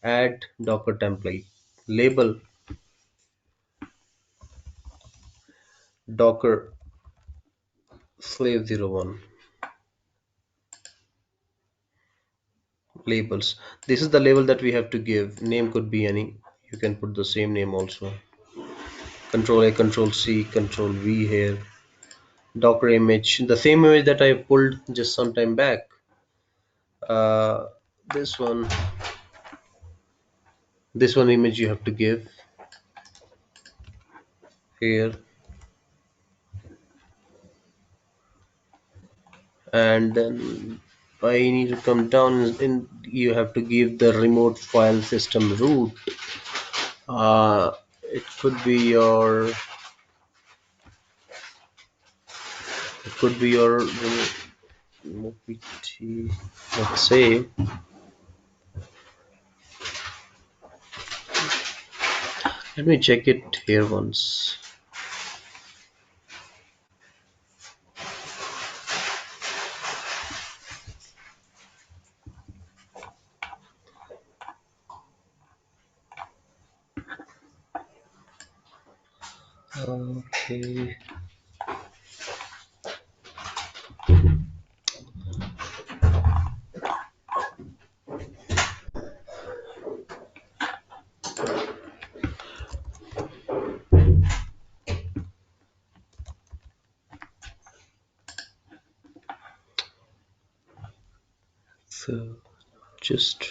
add Docker template, label Docker slave 01 labels. This is the label that we have to give. Name could be any. You can put the same name also. Control A, Control C, Control V here. Docker image, the same image that I pulled just some time back. This one, image you have to give here, and then I need to come down and you have to give the remote file system root. It could be your remote PT, let's say. Let me check it here once. Okay. So just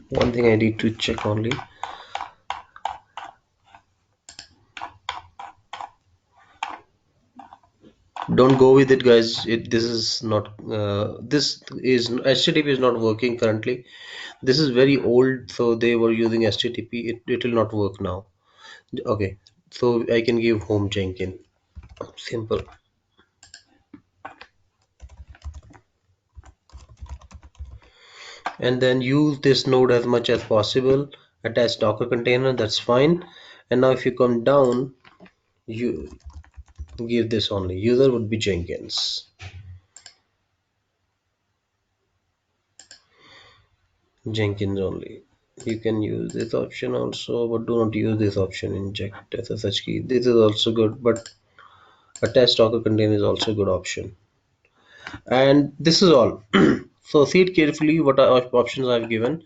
one thing I need to check only. Don't go with it, guys. This is not this is HTTP is not working currently. This is very old, so they were using HTTP. It will not work now. Okay, so I can give home Jenkins. Simple. And then use this node as much as possible. Attach Docker container, that's fine. And now if you come down, you give this only. User would be Jenkins. Jenkins only. You can use this option also, but do not use this option. Inject SSH key. This is also good, but attach Docker container is also a good option. And this is all. So see it carefully what options I've given.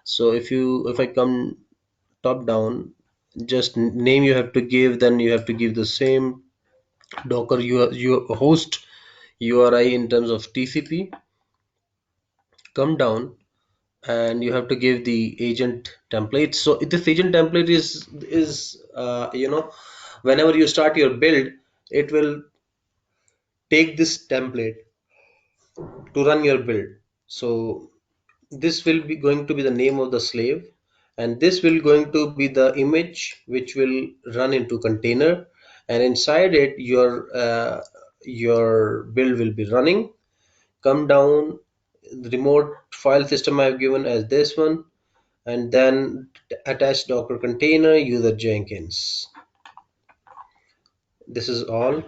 So if I come top down, just name you have to give, then you have to give the same Docker your host URI in terms of TCP. Come down and you have to give the agent template. So this agent template is whenever you start your build, it will take this template to run your build. So this will be going to be the name of the slave, and this will going to be the image which will run into container, and inside it your build will be running. Come down, the remote file system I've given as this one, and then attach Docker container user Jenkins. This is all.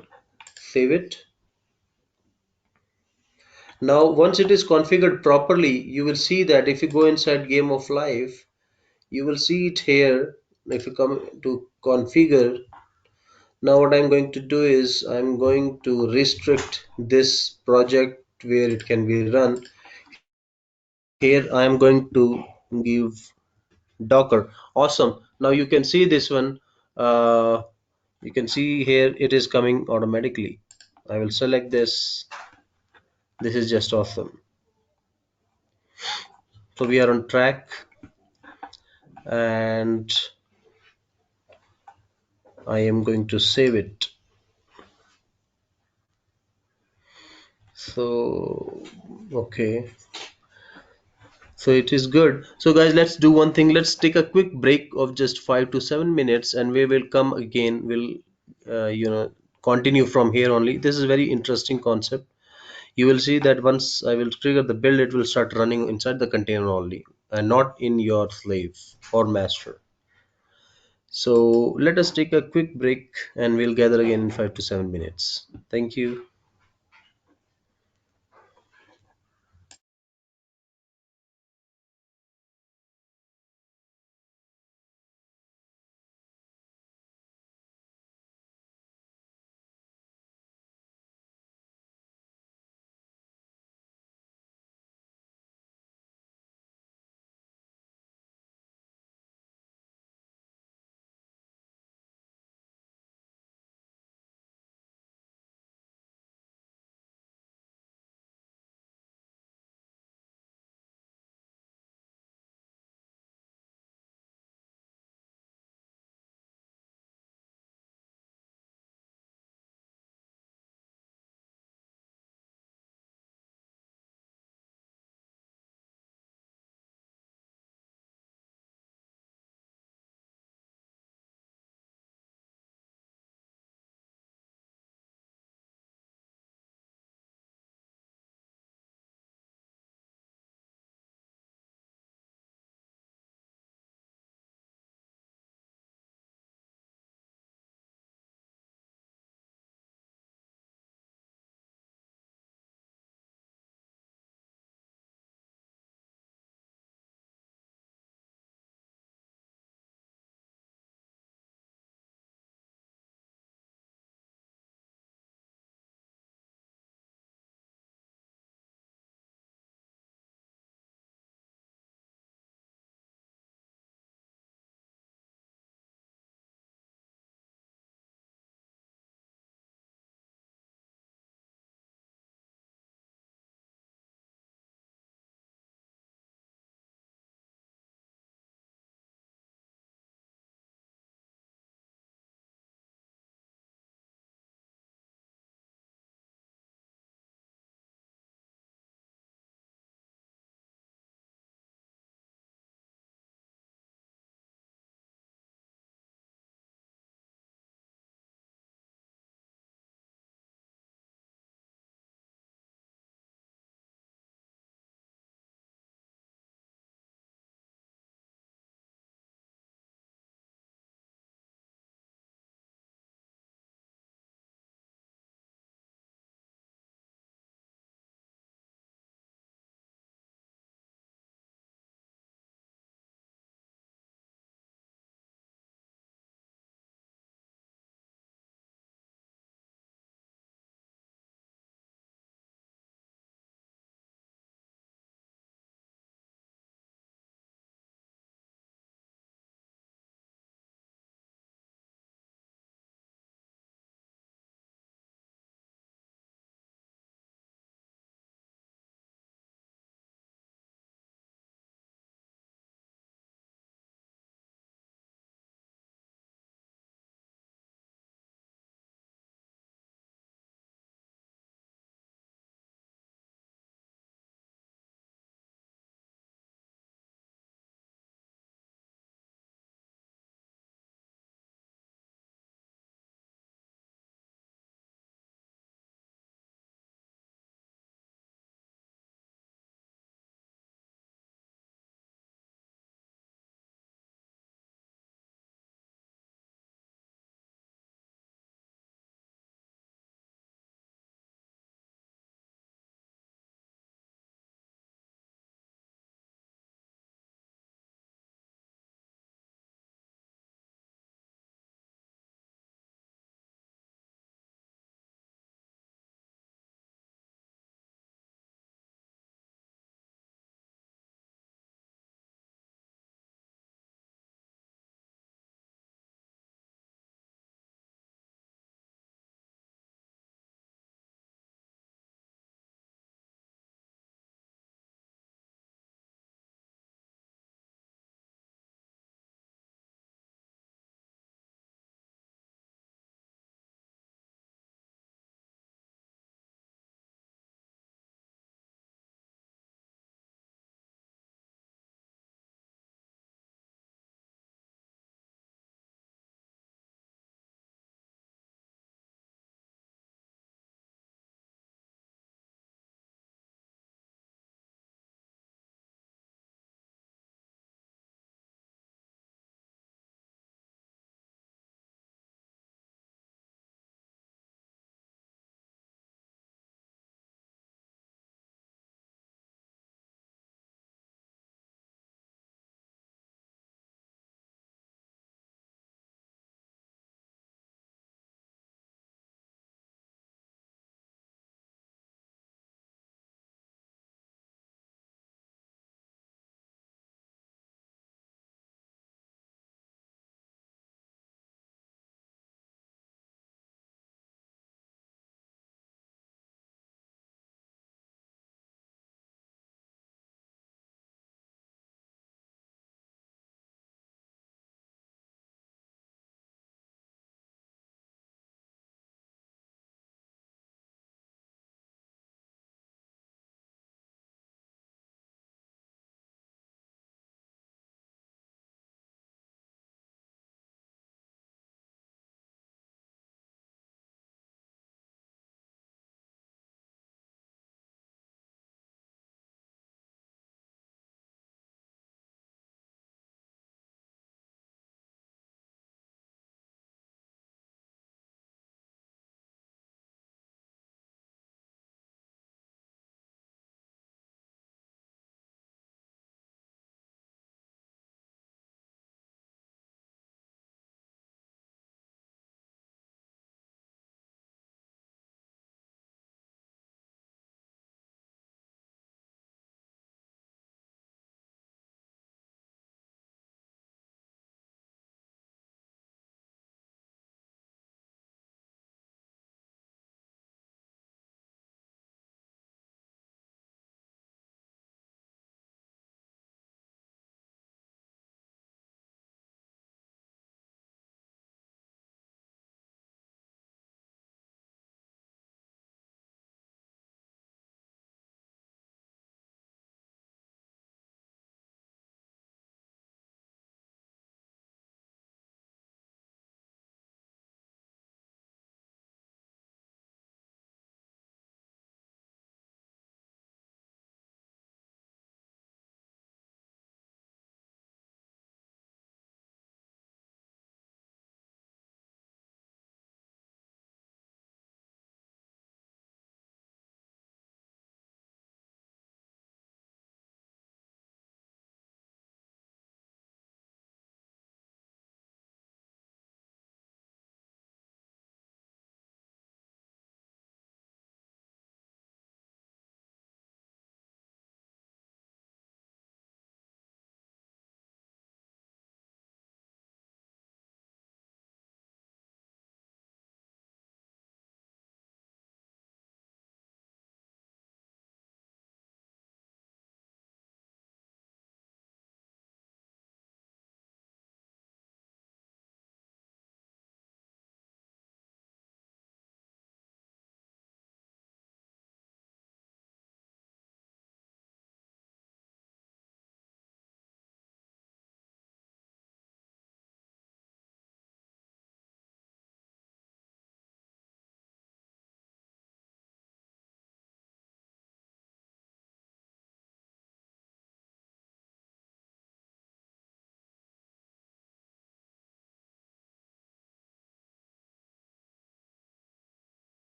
Save it. Now once it is configured properly, you will see that if you go inside game of life, you will see it here. If you come to configure, now what I'm going to do is I'm going to restrict this project where it can be run. Here I am going to give Docker. Awesome. Now you can see this one. Uh, you can see here it is coming automatically. I will select this. This is just awesome. So we are on track, and I am going to save it. So okay, so it is good. So guys, let's do one thing. Let's take a quick break of just 5 to 7 minutes, and we will come again. We'll continue from here only. This is very interesting concept. You will see that once I will trigger the build, it will start running inside the container only, and not in your slave or master. So let us take a quick break, and we'll gather again in 5 to 7 minutes. Thank you.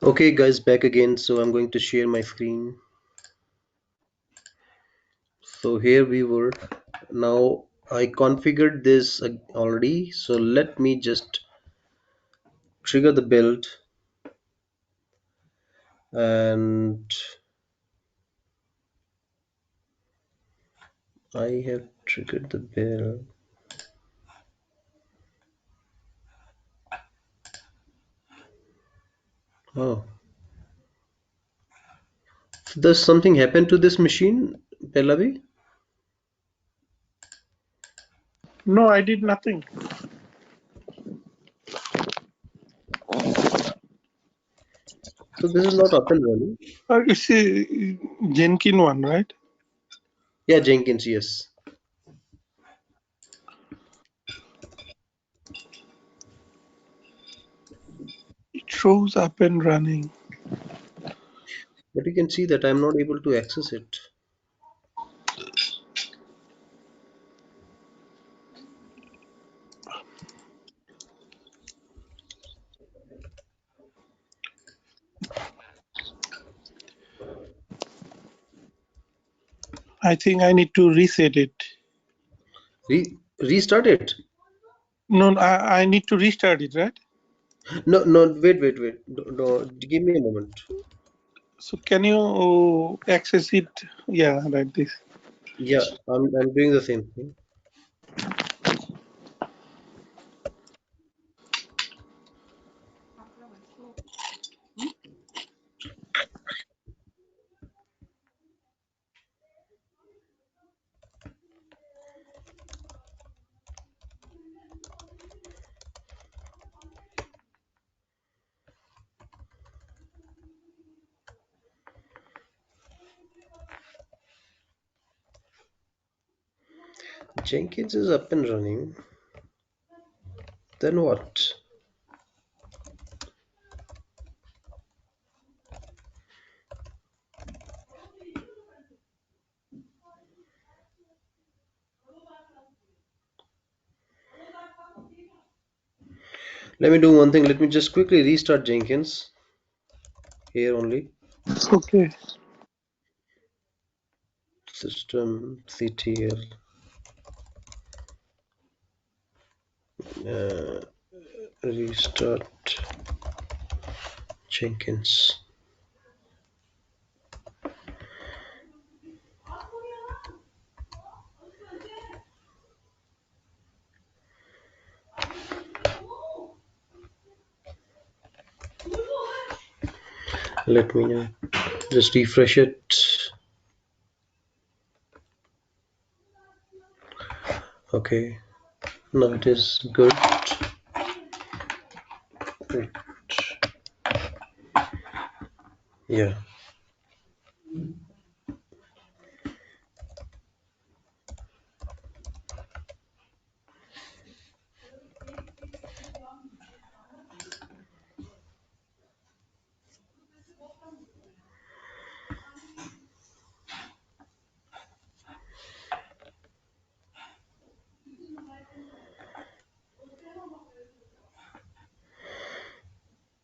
Okay, guys, back again. So I'm going to share my screen. So here we were. Now I configured this already. So let me just trigger the build, and I have triggered the build. Oh, so does something happen to this machine, Pallavi? No, I did nothing. So this is not up and running. It's a Jenkins one, right? Yeah, Jenkins, yes. It shows up and running. But you can see that I'm not able to access it. I think I need to reset it. Restart it. No, I need to restart it, right? No, no, wait. Give me a moment. So can you access it? Yeah, like this. Yeah, I'm doing the same thing. Jenkins is up and running. Then what? Let me do one thing. Let me just quickly restart Jenkins here only. Okay. System CTL. Uh, Restart Jenkins. Let me just refresh it. Okay, now it is good. Yeah.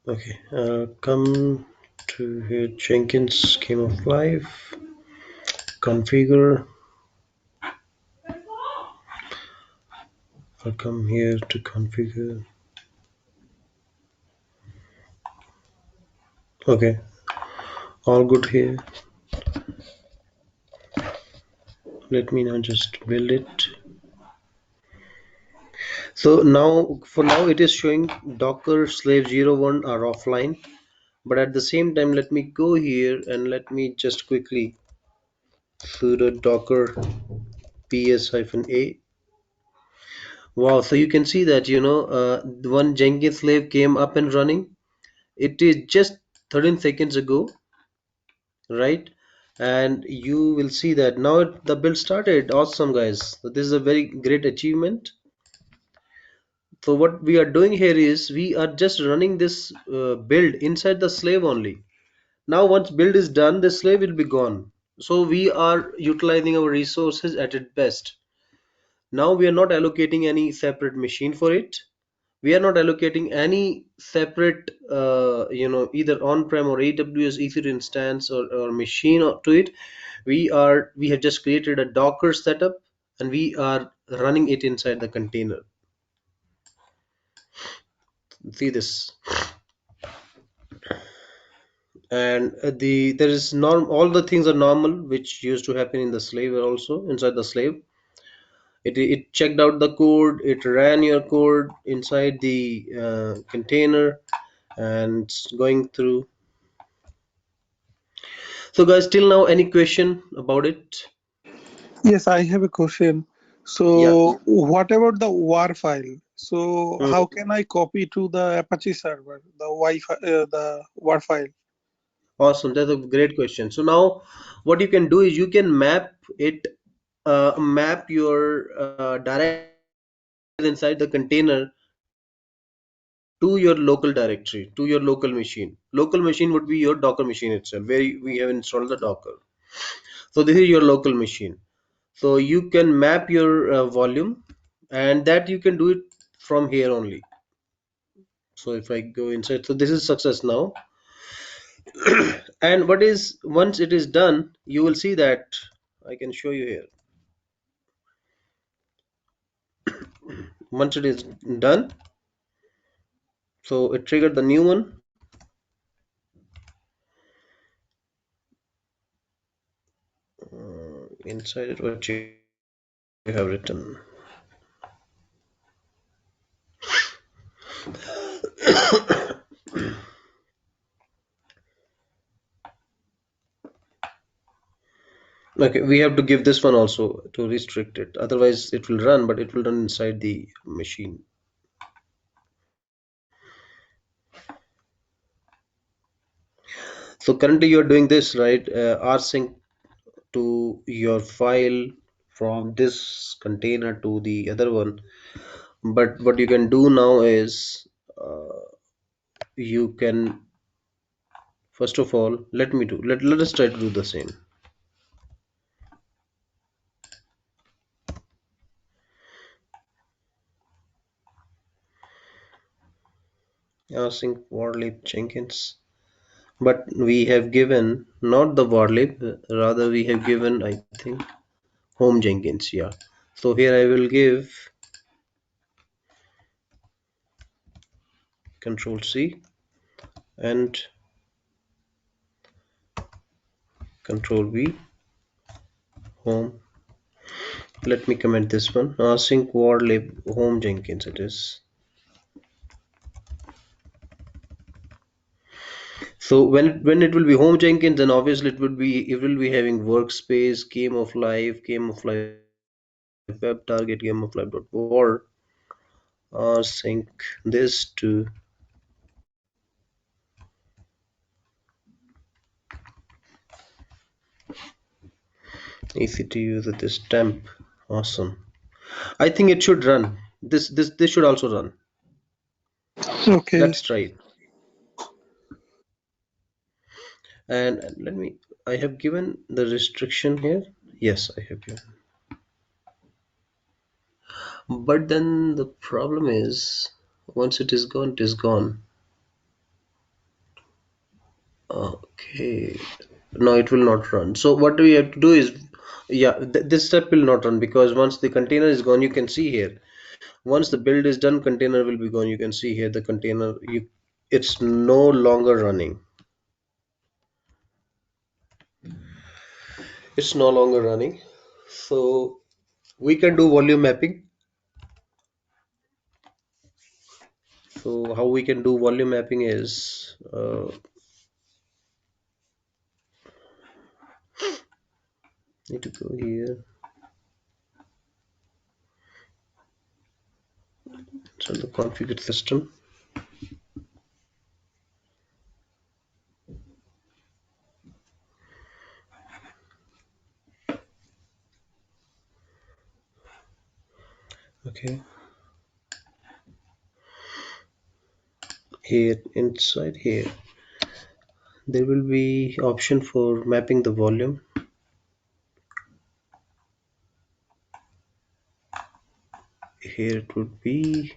Okay. Come to here. Jenkins came of live. Configure. I'll come here to configure. Okay, all good here. Let me now just build it. So now, for now, it is showing Docker slave 01 are offline. But at the same time, let me go here and let me just quickly sudo docker ps-a. Wow, so you can see that, one Jenkins slave came up and running. It is just 13 seconds ago, right? And you will see that now the build started. Awesome, guys. So this is a very great achievement. So what we are doing here is we are just running this build inside the slave only. Now once build is done, the slave will be gone. So we are utilizing our resources at its best. Now we are not allocating any separate machine for it. We are not allocating any separate either on-prem or AWS EC2 instance or machine to it. We have just created a Docker setup, and we are running it inside the container. See this. And there is norm all the things are normal which used to happen in the slave are also inside the slave. It checked out the code, it ran your code inside the container, and going through. So guys, till now, any question about it? Yes, I have a question. Yeah. So, what about the WAR file? So, Hmm. how can I copy to the Apache server the Wi-Fi, the WAR file? Awesome, that's a great question. So now what you can do is you can map your directory inside the container to your local directory, to your local machine. Local machine would be your Docker machine itself, where we have installed the Docker. So this is your local machine. So you can map your volume, and that you can do it from here only. So if I go inside, so this is success now. And what is once it is done, you will see that I can show you here. Once it is done, so it triggered the new one. Inside it, what you have written. Okay, we have to give this one also to restrict it. Otherwise, it will run, but it will run inside the machine. So currently, you're doing this right. Rsync to your file from this container to the other one. But what you can do now is you can first of all let us try to do the same. Async warlib Jenkins. But we have given not the warlib, rather we have given, I think, home Jenkins. Yeah. So here I will give Control C and Control V, home. Let me comment this one. Async warlib home Jenkins it is. So when it will be home Jenkins, then obviously it will be having workspace, game of life web target, game of life.war, sync this to EC2 user this temp. Awesome. I think it should run. This should also run. Okay. Let's try it. And let me. I have given the restriction here. Yes, I have given. But then the problem is, once it is gone, it is gone. Okay. No, it will not run. So what we have to do is, yeah, this step will not run because once the container is gone, you can see here. Once the build is done, container will be gone. You can see here the container. It's no longer running. It's no longer running. So we can do volume mapping. So how we can do volume mapping is need to go here. So the configure system. Okay. Here inside here there will be option for mapping the volume. Here it would be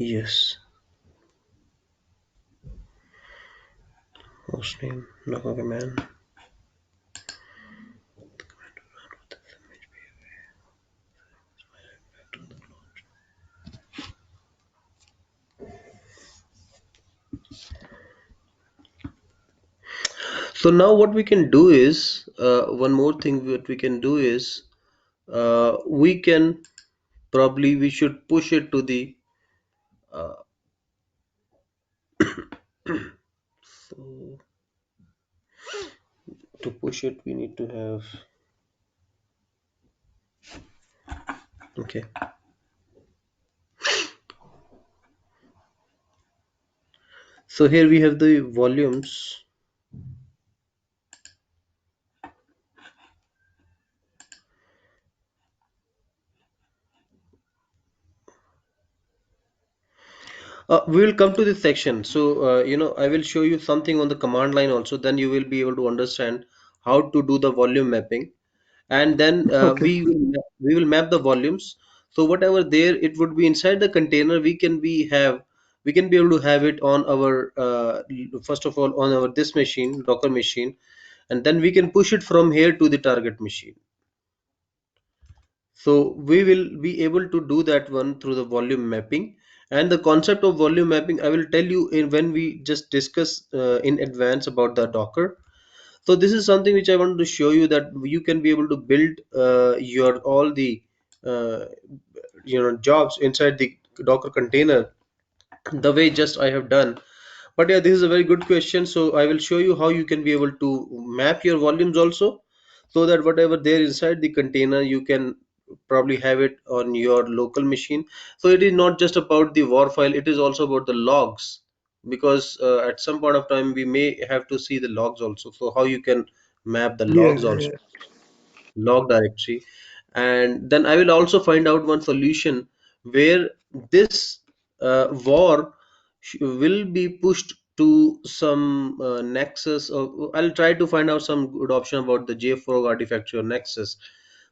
Yes. Hostname. No, okay, man. So now what we can do is one more thing that we can do is we can probably we should push it to the uh, so to push it we need to have okay. So here we have the volumes. We will come to this section. So I will show you something on the command line also. Then you will be able to understand how to do the volume mapping, and then Okay. we will map the volumes. So whatever there it would be inside the container, we can be able to have it on our first of all on our this machine, Docker machine, and then we can push it from here to the target machine. So we will be able to do that one through the volume mapping. And the concept of volume mapping, I will tell you in when we just discuss in advance about the Docker. So this is something which I wanted to show you that you can be able to build your all the uh, jobs inside the Docker container the way just I have done. But yeah, this is a very good question. So I will show you how you can be able to map your volumes also, so that whatever there inside the container, you can probably have it on your local machine. So it is not just about the war file, it is also about the logs, because at some point of time we may have to see the logs also. So how you can map the logs Yes, also, yes. log directory. And then I will also find out one solution where this war will be pushed to some nexus, or I'll try to find out some good option about the jfrog artifactory or nexus.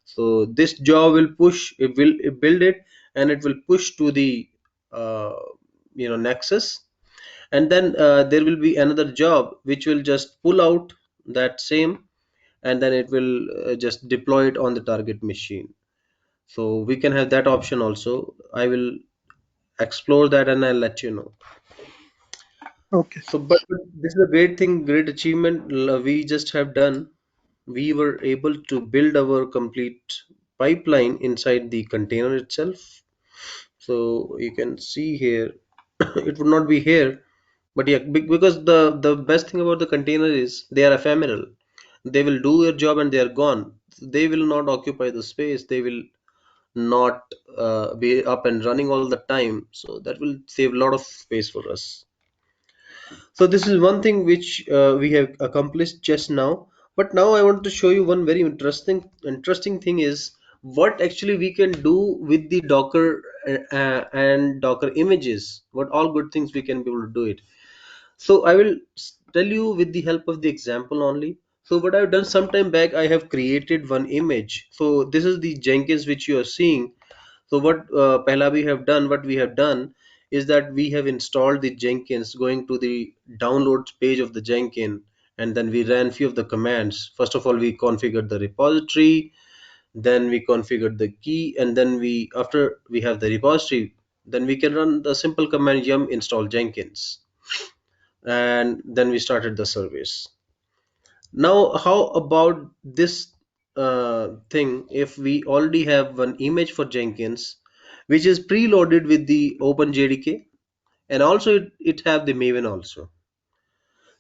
So this job will push, it will build it, and it will push to the uh, nexus. And then there will be another job which will just pull out that same, and then it will just deploy it on the target machine. So we can have that option also. I will explore that and I'll let you know. Okay. So but this is a great thing, great achievement we just have done. We were able to build our complete pipeline inside the container itself. So you can see here it would not be here, but yeah, because the best thing about the container is they are ephemeral. They will do their job and they are gone. They will not occupy the space. They will not be up and running all the time. So that will save a lot of space for us. So this is one thing which we have accomplished just now. But now I want to show you one very interesting thing is what actually we can do with the Docker and Docker images. What all good things we can be able to do it. So I will tell you with the help of the example only. So what I've done some time back, I have created one image. So this is the Jenkins which you are seeing. So what what we have done is that we have installed the Jenkins, going to the downloads page of the Jenkins, and then we ran few of the commands. First of all, we configured the repository, then we configured the key, and then after we have the repository, then we can run the simple command yum install Jenkins, and then we started the service. Now, how about this thing if we already have one image for Jenkins, which is preloaded with the OpenJDK, and also it have the Maven also.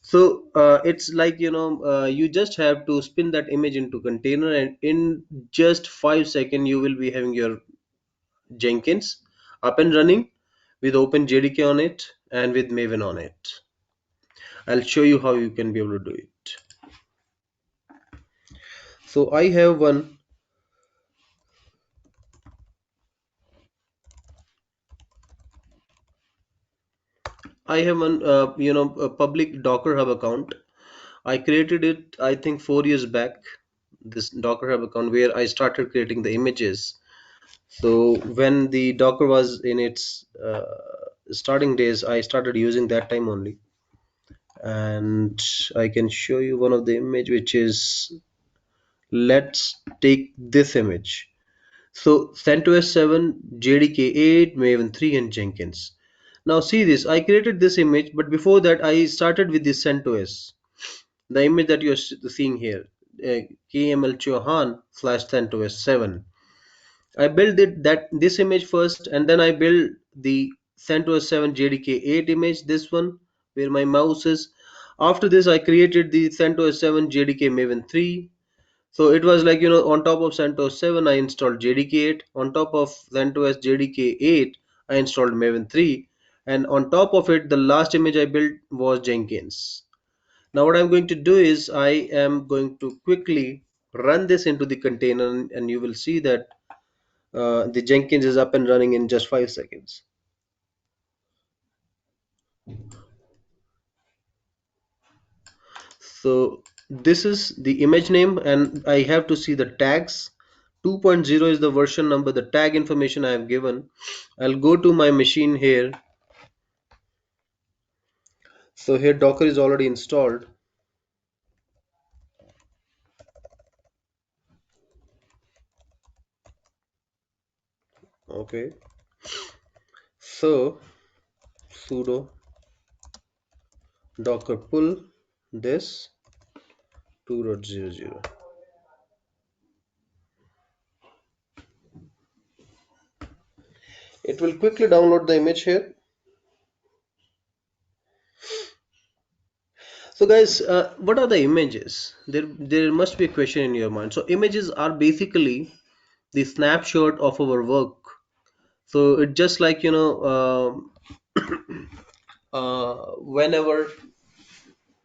So it's like you just have to spin that image into container, and in just 5 seconds you will be having your Jenkins up and running with OpenJDK on it and with Maven on it. I'll show you how you can be able to do it. So I have one a public Docker Hub account. I created it I think 4 years back. This Docker Hub account where I started creating the images. So when the Docker was in its starting days, I started using that time only. And I can show you one of the image, which is, let's take this image. So CentOS 7, JDK 8, Maven 3, and Jenkins. Now see this, I created this image, but before that I started with this CentOS. The image that you're seeing here, KML Chauhan slash CentOS 7. I built this image first, and then I built the CentOS 7 JDK 8 image, this one where my mouse is. After this, I created the CentOS 7 JDK Maven 3. So it was like, on top of CentOS 7, I installed JDK 8. On top of CentOS JDK 8, I installed Maven 3. And on top of it, the last image I built was Jenkins. Now what I'm going to do is I am going to quickly run this into the container, and you will see that the Jenkins is up and running in just 5 seconds. So this is the image name, and I have to see the tags. 2.0 is the version number, the tag information I have given. I'll go to my machine here. So here Docker is already installed. Okay. So sudo docker pull this 2.00. It will quickly download the image here. So guys, what are the images? There must be a question in your mind. So images are basically the snapshot of our work. So it just like, whenever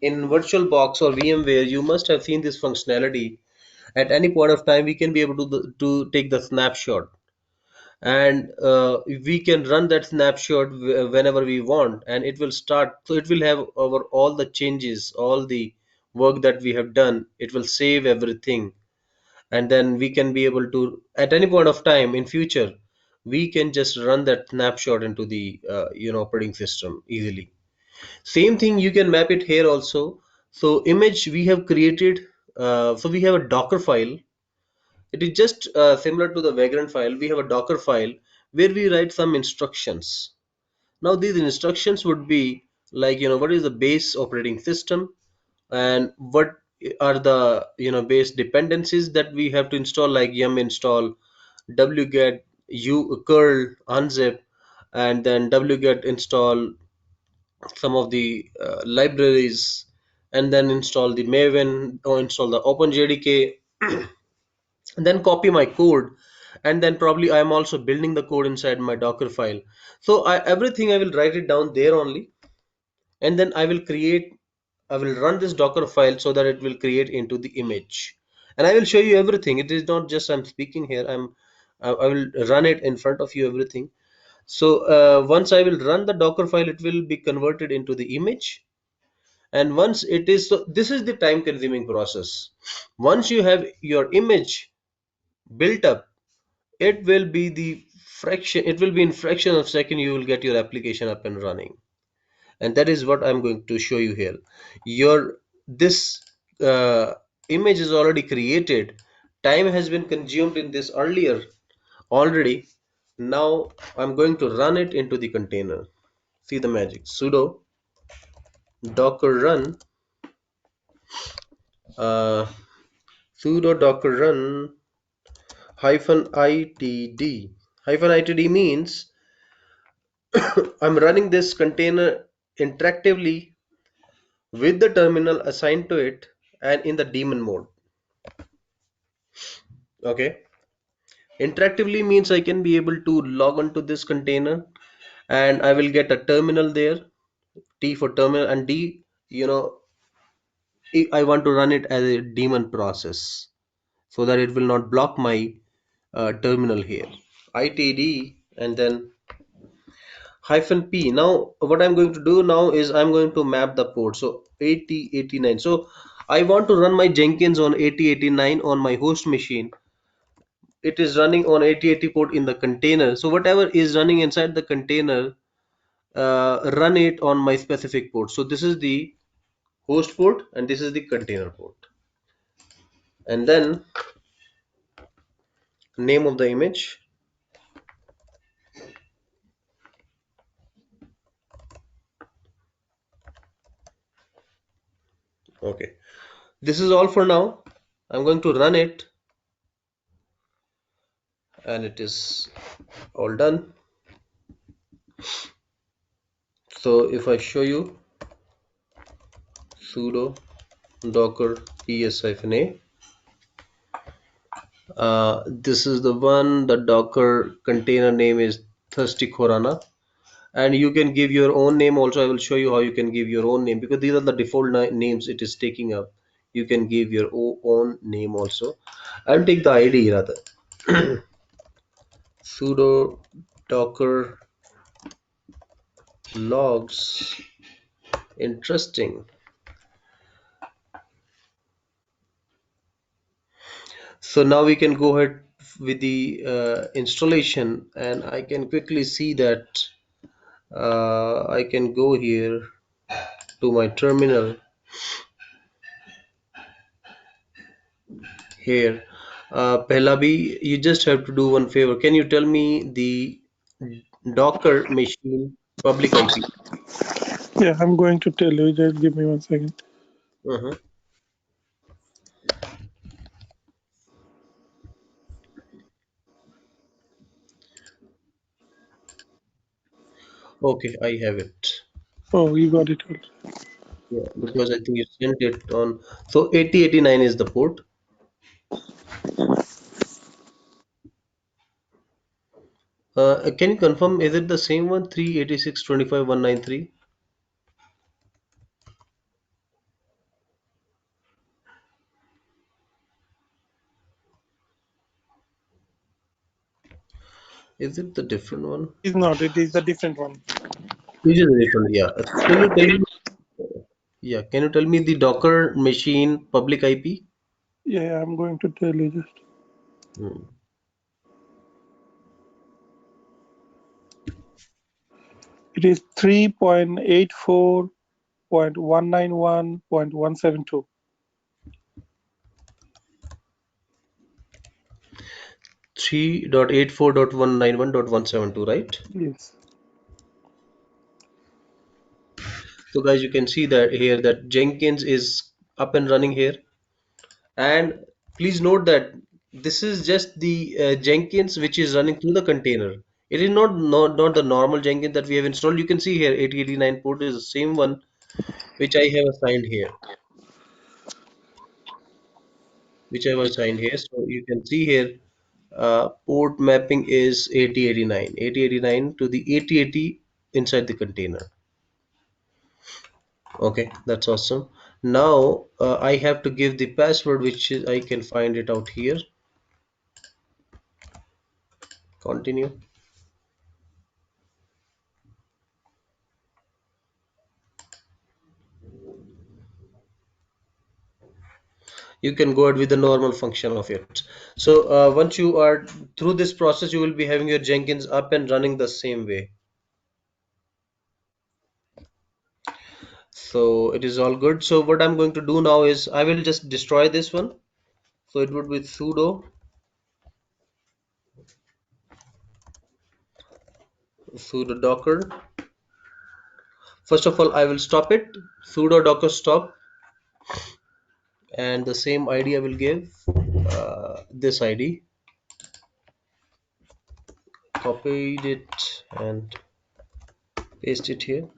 in VirtualBox or VMware, you must have seen this functionality. At any point of time, we can be able to take the snapshot, and we can run that snapshot whenever we want, and it will start. So it will have our all the changes, all the work that we have done. It will save everything, and then we can be able to, at any point of time in future, we can just run that snapshot into the operating system easily. Same thing, you can map it here also. So image we have created, so we have a Docker file. It is just similar to the Vagrant file. We have a Docker file where we write some instructions. Now these instructions would be like, what is the base operating system, and what are the base dependencies that we have to install, like yum install, wget, curl, unzip, and then wget install some of the libraries, and then install the Maven or install the OpenJDK, and then copy my code, and then probably I am also building the code inside my Docker file. So everything I will write it down there only, and then I will run this Docker file so that it will create into the image, and I will show you everything. It is not just I'm speaking here. I will run it in front of you everything. So once I will run the Docker file, it will be converted into the image. And once it is, so this is the time consuming process. Once you have your image built up, it will be the fraction, it will be in fraction of second you will get your application up and running. And that is what I'm going to show you here. Your this image is already created. Time has been consumed in this earlier already. Now I'm going to run it into the container. See the magic. Sudo docker run, uh, sudo docker run hyphen itd. Hyphen itd means I'm running this container interactively with the terminal assigned to it and in the daemon mode. Okay. Interactively means I can be able to log on to this container, and I will get a terminal there. T for terminal, and D, I want to run it as a daemon process so that it will not block my terminal here. ITD and then hyphen P. Now what I'm going to do now is I'm going to map the port. So 8089. So I want to run my Jenkins on 8089 on my host machine. It is running on 8080 port in the container. So whatever is running inside the container, run it on my specific port. So this is the host port and this is the container port. And then name of the image. Okay, this is all for now. I'm going to run it and it is all done. So if I show you sudo docker ps-a, this is the one. The docker container name is thirsty Khorana, and you can give your own name also. I will show you how you can give your own name, because these are the default names it is taking up. You can give your own name also. I'll take the ID rather. Sudo docker logs. Interesting. So now we can go ahead with the installation, and I can quickly see that I can go here to my terminal here. Pahlavi, you just have to do one favor. Can you tell me the Docker machine public IP? Yeah, I'm going to tell you. Just give me 1 second. Uh-huh. Okay, I have it. Oh, you got it. Yeah, because I think you sent it on. So 8089 is the port. Can you confirm, is it the same one? 386.25.193? Is it the different one? It's not. It is a different one. Which is the different? Yeah. Can you tell me? Yeah. Can you tell me the Docker machine public IP? Yeah, I'm going to tell you just. Hmm. It is 3.84.191.172. 3.84.191.172, right? Yes. So guys, you can see that here that Jenkins is up and running here. And please note that this is just the Jenkins which is running through the container. It is not the normal Jenkins that we have installed. You can see here 8089 port is the same one which I have assigned here. Which I have assigned here. So you can see here port mapping is 8089. 8089 to the 8080 inside the container. Okay, that's awesome. Now I have to give the password, which is, I can find it out here. Continue. You can go ahead with the normal function of it. So once you are through this process, you will be having your Jenkins up and running the same way. So it is all good. So what I'm going to do now is I will just destroy this one. So it would be sudo docker. First of all, I will stop it. Sudo docker stop, and the same ID I will give this ID. Copied it and paste it here,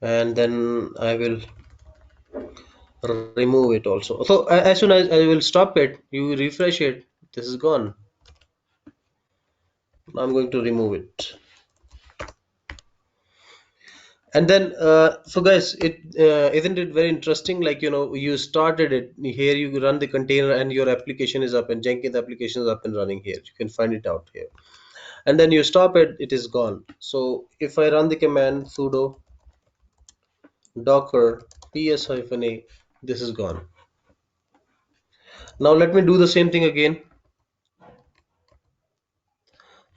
and then I will remove it also. So as soon as I will stop it, you refresh it, this is gone. I'm going to remove it. And then so guys, it isn't it very interesting, like you started it here, you run the container and your application is up, and Jenkins application is up and running here. You can find it out here, and then you stop it, it is gone. So if I run the command sudo docker ps-a, this is gone. Now let me do the same thing again.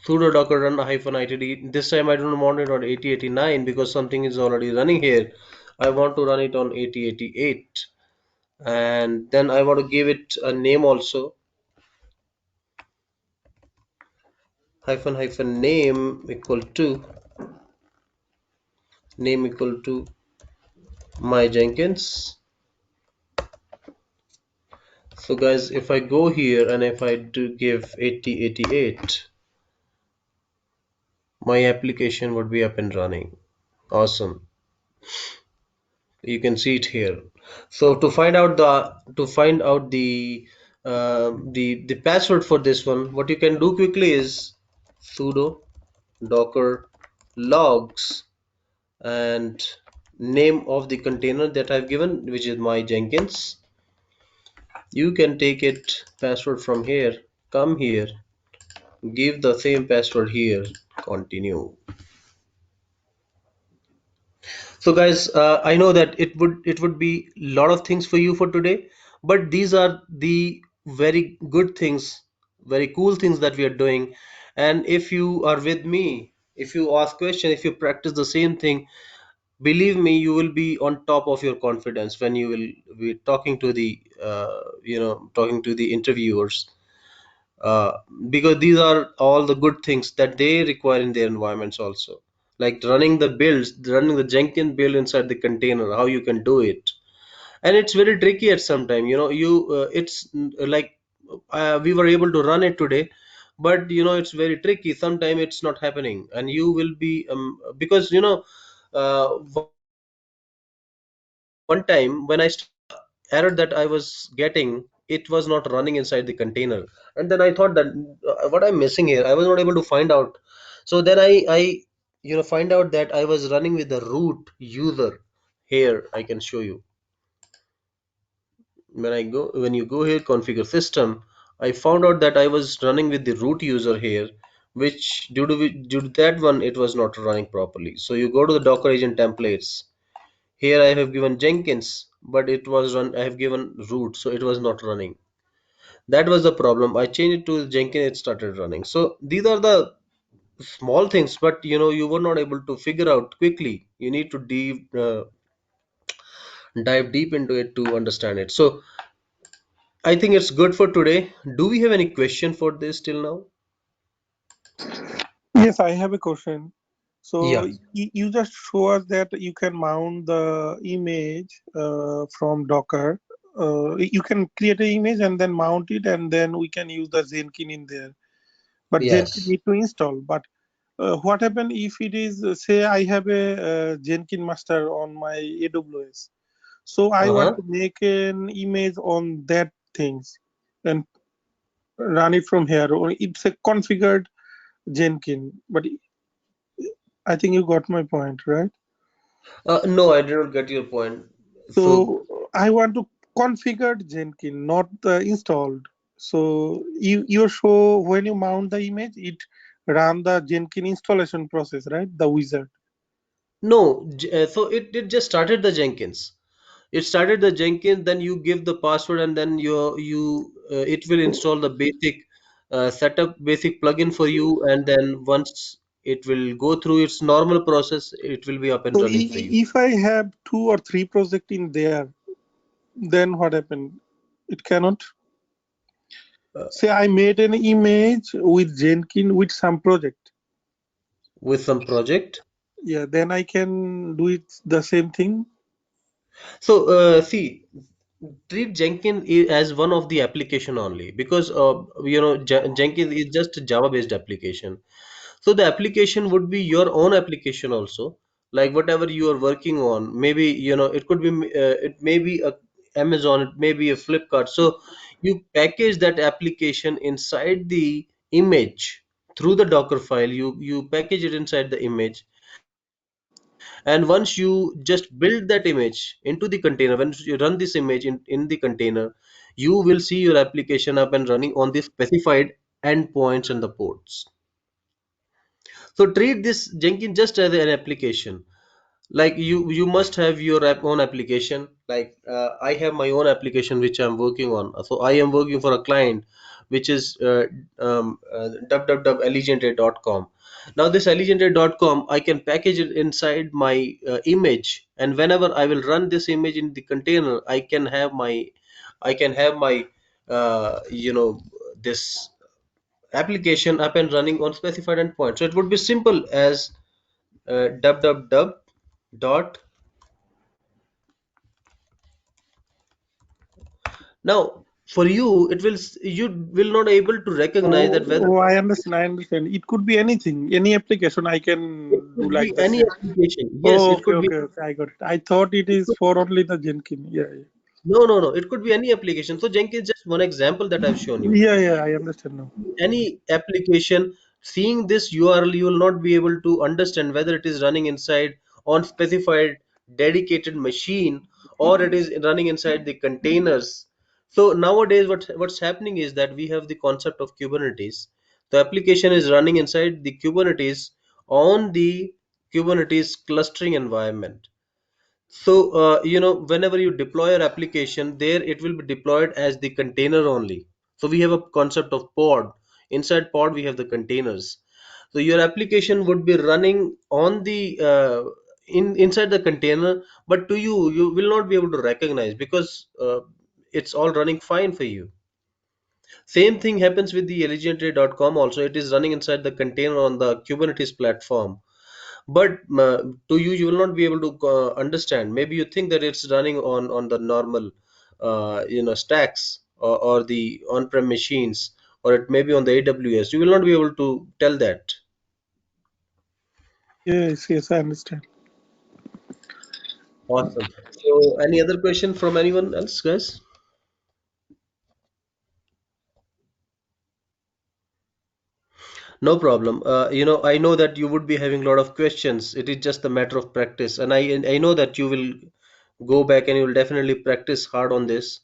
sudo docker run hyphen itd. This time I don't want it on 8089 because something is already running here. I want to run it on 8088, and then I want to give it a name also. Hyphen name equal to my Jenkins. So guys, if I go here and if I do give 8088, my application would be up and running. Awesome. You can see it here. So to find out the password for this one, what you can do quickly is sudo docker logs and name of the container that I've given, which is my Jenkins. You can take it password from here, come here, give the same password here, continue. So guys, I know that it would be a lot of things for you for today, but these are the very good things, very cool things that we are doing. And if you are with me, if you ask question, if you practice the same thing, believe me, you will be on top of your confidence when you will be talking to the talking to the interviewers, uh, because these are all the good things that they require in their environments also, like running the Jenkins build inside the container, how you can do it. And it's very tricky at some time, you it's like we were able to run it today, but it's very tricky. Sometime it's not happening and you will be because one time when I started the error that I was getting, it was not running inside the container. And then I thought that what I'm missing here, I was not able to find out. So then I find out that I was running with the root user. Here I can show you. When you go here, configure system, I found out that I was running with the root user here, which due to that one it was not running properly. So you go to the Docker agent templates. Here I have given Jenkins, but it was run. I have given root, so it was not running. That was the problem. I changed it to Jenkins, it started running. So these are the small things, but you were not able to figure out quickly. You need to dive deep into it to understand it. So I think it's good for today. Do we have any question for this till now? Yes, I have a question. So Yeah. you just show us that you can mount the image from Docker. You can create an image and then mount it, and then we can use the Jenkins in there. But Jenkins Yes. need to install. But what happen if it is say I have a Jenkins master on my AWS, so I want Uh-huh. to make an image on that things and run it from here. Or it's a configured Jenkins, but I think you got my point, right? No, I did not get your point. So So I want to configure Jenkins, not the installed. So you show when you mount the image, it run the Jenkins installation process, right? The wizard. no, so it just started the Jenkins. It started the Jenkins, then you give the password, and then it will install the basic setup, basic plugin for you, and then once it will go through its normal process, it will be up and So running for you. if I have 2 or 3 projects in there, then what happened? It cannot. Uh, Say I made an image with Jenkins with some project. with some project. Yeah, then I can do it the same thing. So see, treat Jenkins as one of the application only, because Jenkins is just a Java based application. So the application would be your own application also, like whatever you are working on. Maybe it could be it may be a Amazon, it may be a Flipkart. So you package that application inside the image through the Docker file. You package it inside the image, and once you just build that image into the container, when you run this image in the container, you will see your application up and running on the specified endpoints and the ports. So treat this Jenkins just as an application. like you must have your own application. Like I have my own application which I'm working on. So I am working for a client which is www.allegiant.com. Now this allegiant.com, I can package it inside my image, and whenever I will run this image in the container, I can have my this application up and running on specified endpoint. So it would be simple as www dot. Now, for you, you will not able to recognize that whether Oh, I understand. I understand. It could be anything, any application I it can do could be like the any same. application. Yes, Oh, it okay, could be. okay, okay. I got it. I thought it is for only the Jenkins. Yeah, No, no, no. It could be any application. So Jenkins is just one example that I've shown you. yeah, yeah. I understand now. Any application, seeing this URL, you will not be able to understand whether it is running inside on specified dedicated machine or it is running inside the containers. So nowadays what's happening is that we have the concept of Kubernetes. The application is running inside the Kubernetes on the Kubernetes clustering environment. So, whenever you deploy your application, there it will be deployed as the container only. So we have a concept of pod. Inside pod, we have the containers. So your application would be running on the inside the container, but to you will not be able to recognize because it's all running fine for you. Same thing happens with the allegiantray.com also. It is running inside the container on the Kubernetes platform, but to you will not be able to understand. Maybe you think that it's running on the normal stacks, or the on-prem machines, or it may be on the AWS. You will not be able to tell that. Yes, yes, I understand. Awesome. So any other question from anyone else, guys? No problem. I know that you would be having a lot of questions. It is just a matter of practice, and I know that you will go back and you will definitely practice hard on this.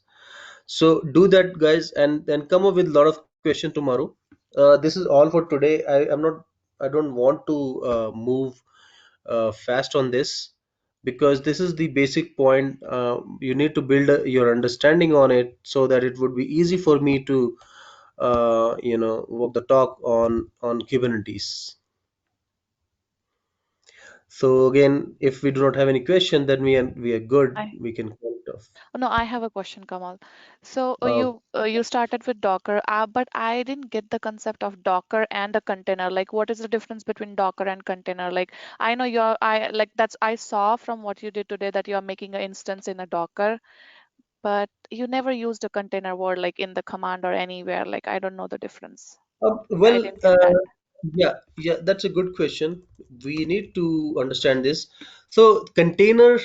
So do that, guys, and then come up with a lot of questions tomorrow. This is all for today. I don't want to move fast on this, because this is the basic point. You need to build your understanding on it so that it would be easy for me to walk the talk on Kubernetes. So again, if we do not have any question, then we are good. I We can call it off. no, I have a question, Kamal. So Uh, you started with Docker, but I didn't get the concept of Docker and a container. Like, what is the difference between Docker and container? Like, I know I like that's I saw from what you did today that you are making an instance in a Docker, but you never used a container word like in the command or anywhere. Like, I don't know the difference. I well, didn't get that. yeah, that's a good question. We need to understand this. So, container,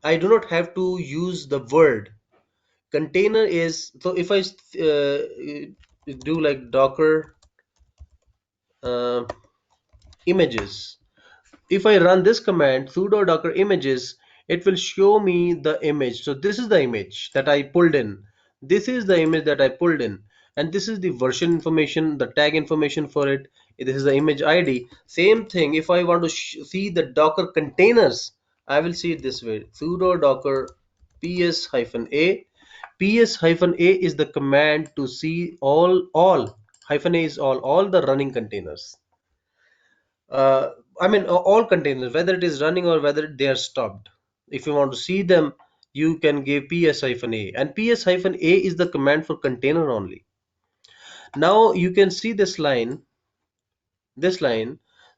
I do not have to use the word. Container is, so if I do like Docker uh, images, if I run this command sudo docker images, it will show me the image. So this is the image that I pulled in. This is the image that I pulled in. And this is the version information, the tag information for it. This is the image ID. Same thing, if I want to see the Docker containers, I will see it this way. Sudo docker ps-a. ps-a is the command to see all, hyphen a is all the running containers. uh, I mean, all containers, whether it is running or whether they are stopped. If you want to see them, you can give ps-a, and ps-a is the command for container only. Now you can see this line.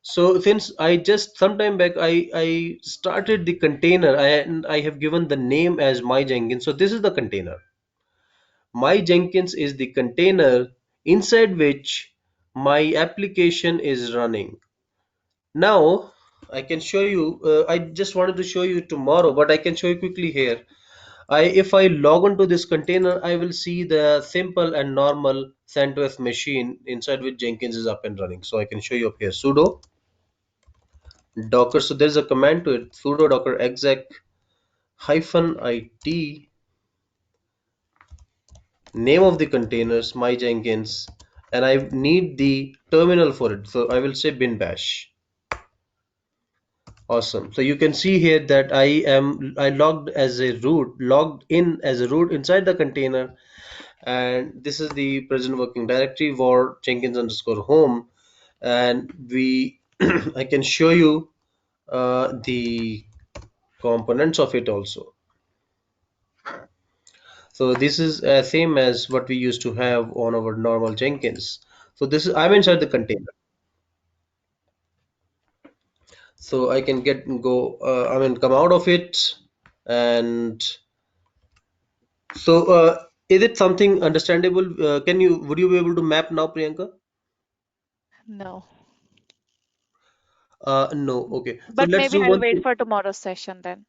So since I just sometime back I started the container, and I have given the name as my Jenkins. So this is the container. My Jenkins is the container inside which my application is running. Now I can show you. I just wanted to show you tomorrow, but I can show you quickly here. If I log on to this container, I will see the simple and normal CentOS machine inside which Jenkins is up and running. So I can show you up here. Sudo docker. So there's a command to it. Sudo docker exec -it, name of the containers my Jenkins, and I need the terminal for it. So I will say bin bash. Awesome. So you can see here that I logged in as a root inside the container, and this is the present working directory var Jenkins underscore home, and we I can show you the components of it also. So this is same as what we used to have on our normal Jenkins. So this is I'm inside the container, so I can come out of it. And so is it something understandable? Would you be able to map now, Priyanka? No, No. Okay. So but let's maybe do I'll one wait thing. for tomorrow's session then.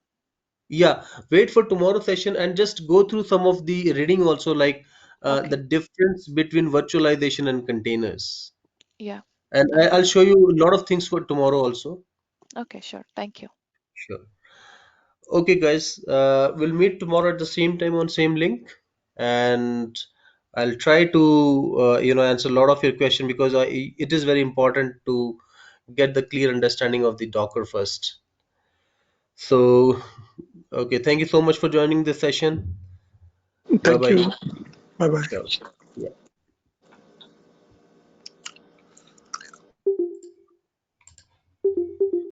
Yeah, wait for tomorrow session and just go through some of the reading also, like the Okay. difference between virtualization and containers. Yeah. And I'll I'll do show you a lot of things for tomorrow also. that. Okay, sure. Thank you. Sure. Okay, guys, we'll meet tomorrow at the same time on same link, and I'll try to answer a lot of your question because it is very important to get the clear understanding of the Docker first. So, okay, thank you so much for joining this session. Bye Thank bye. you. Bye bye. Sure. Yeah.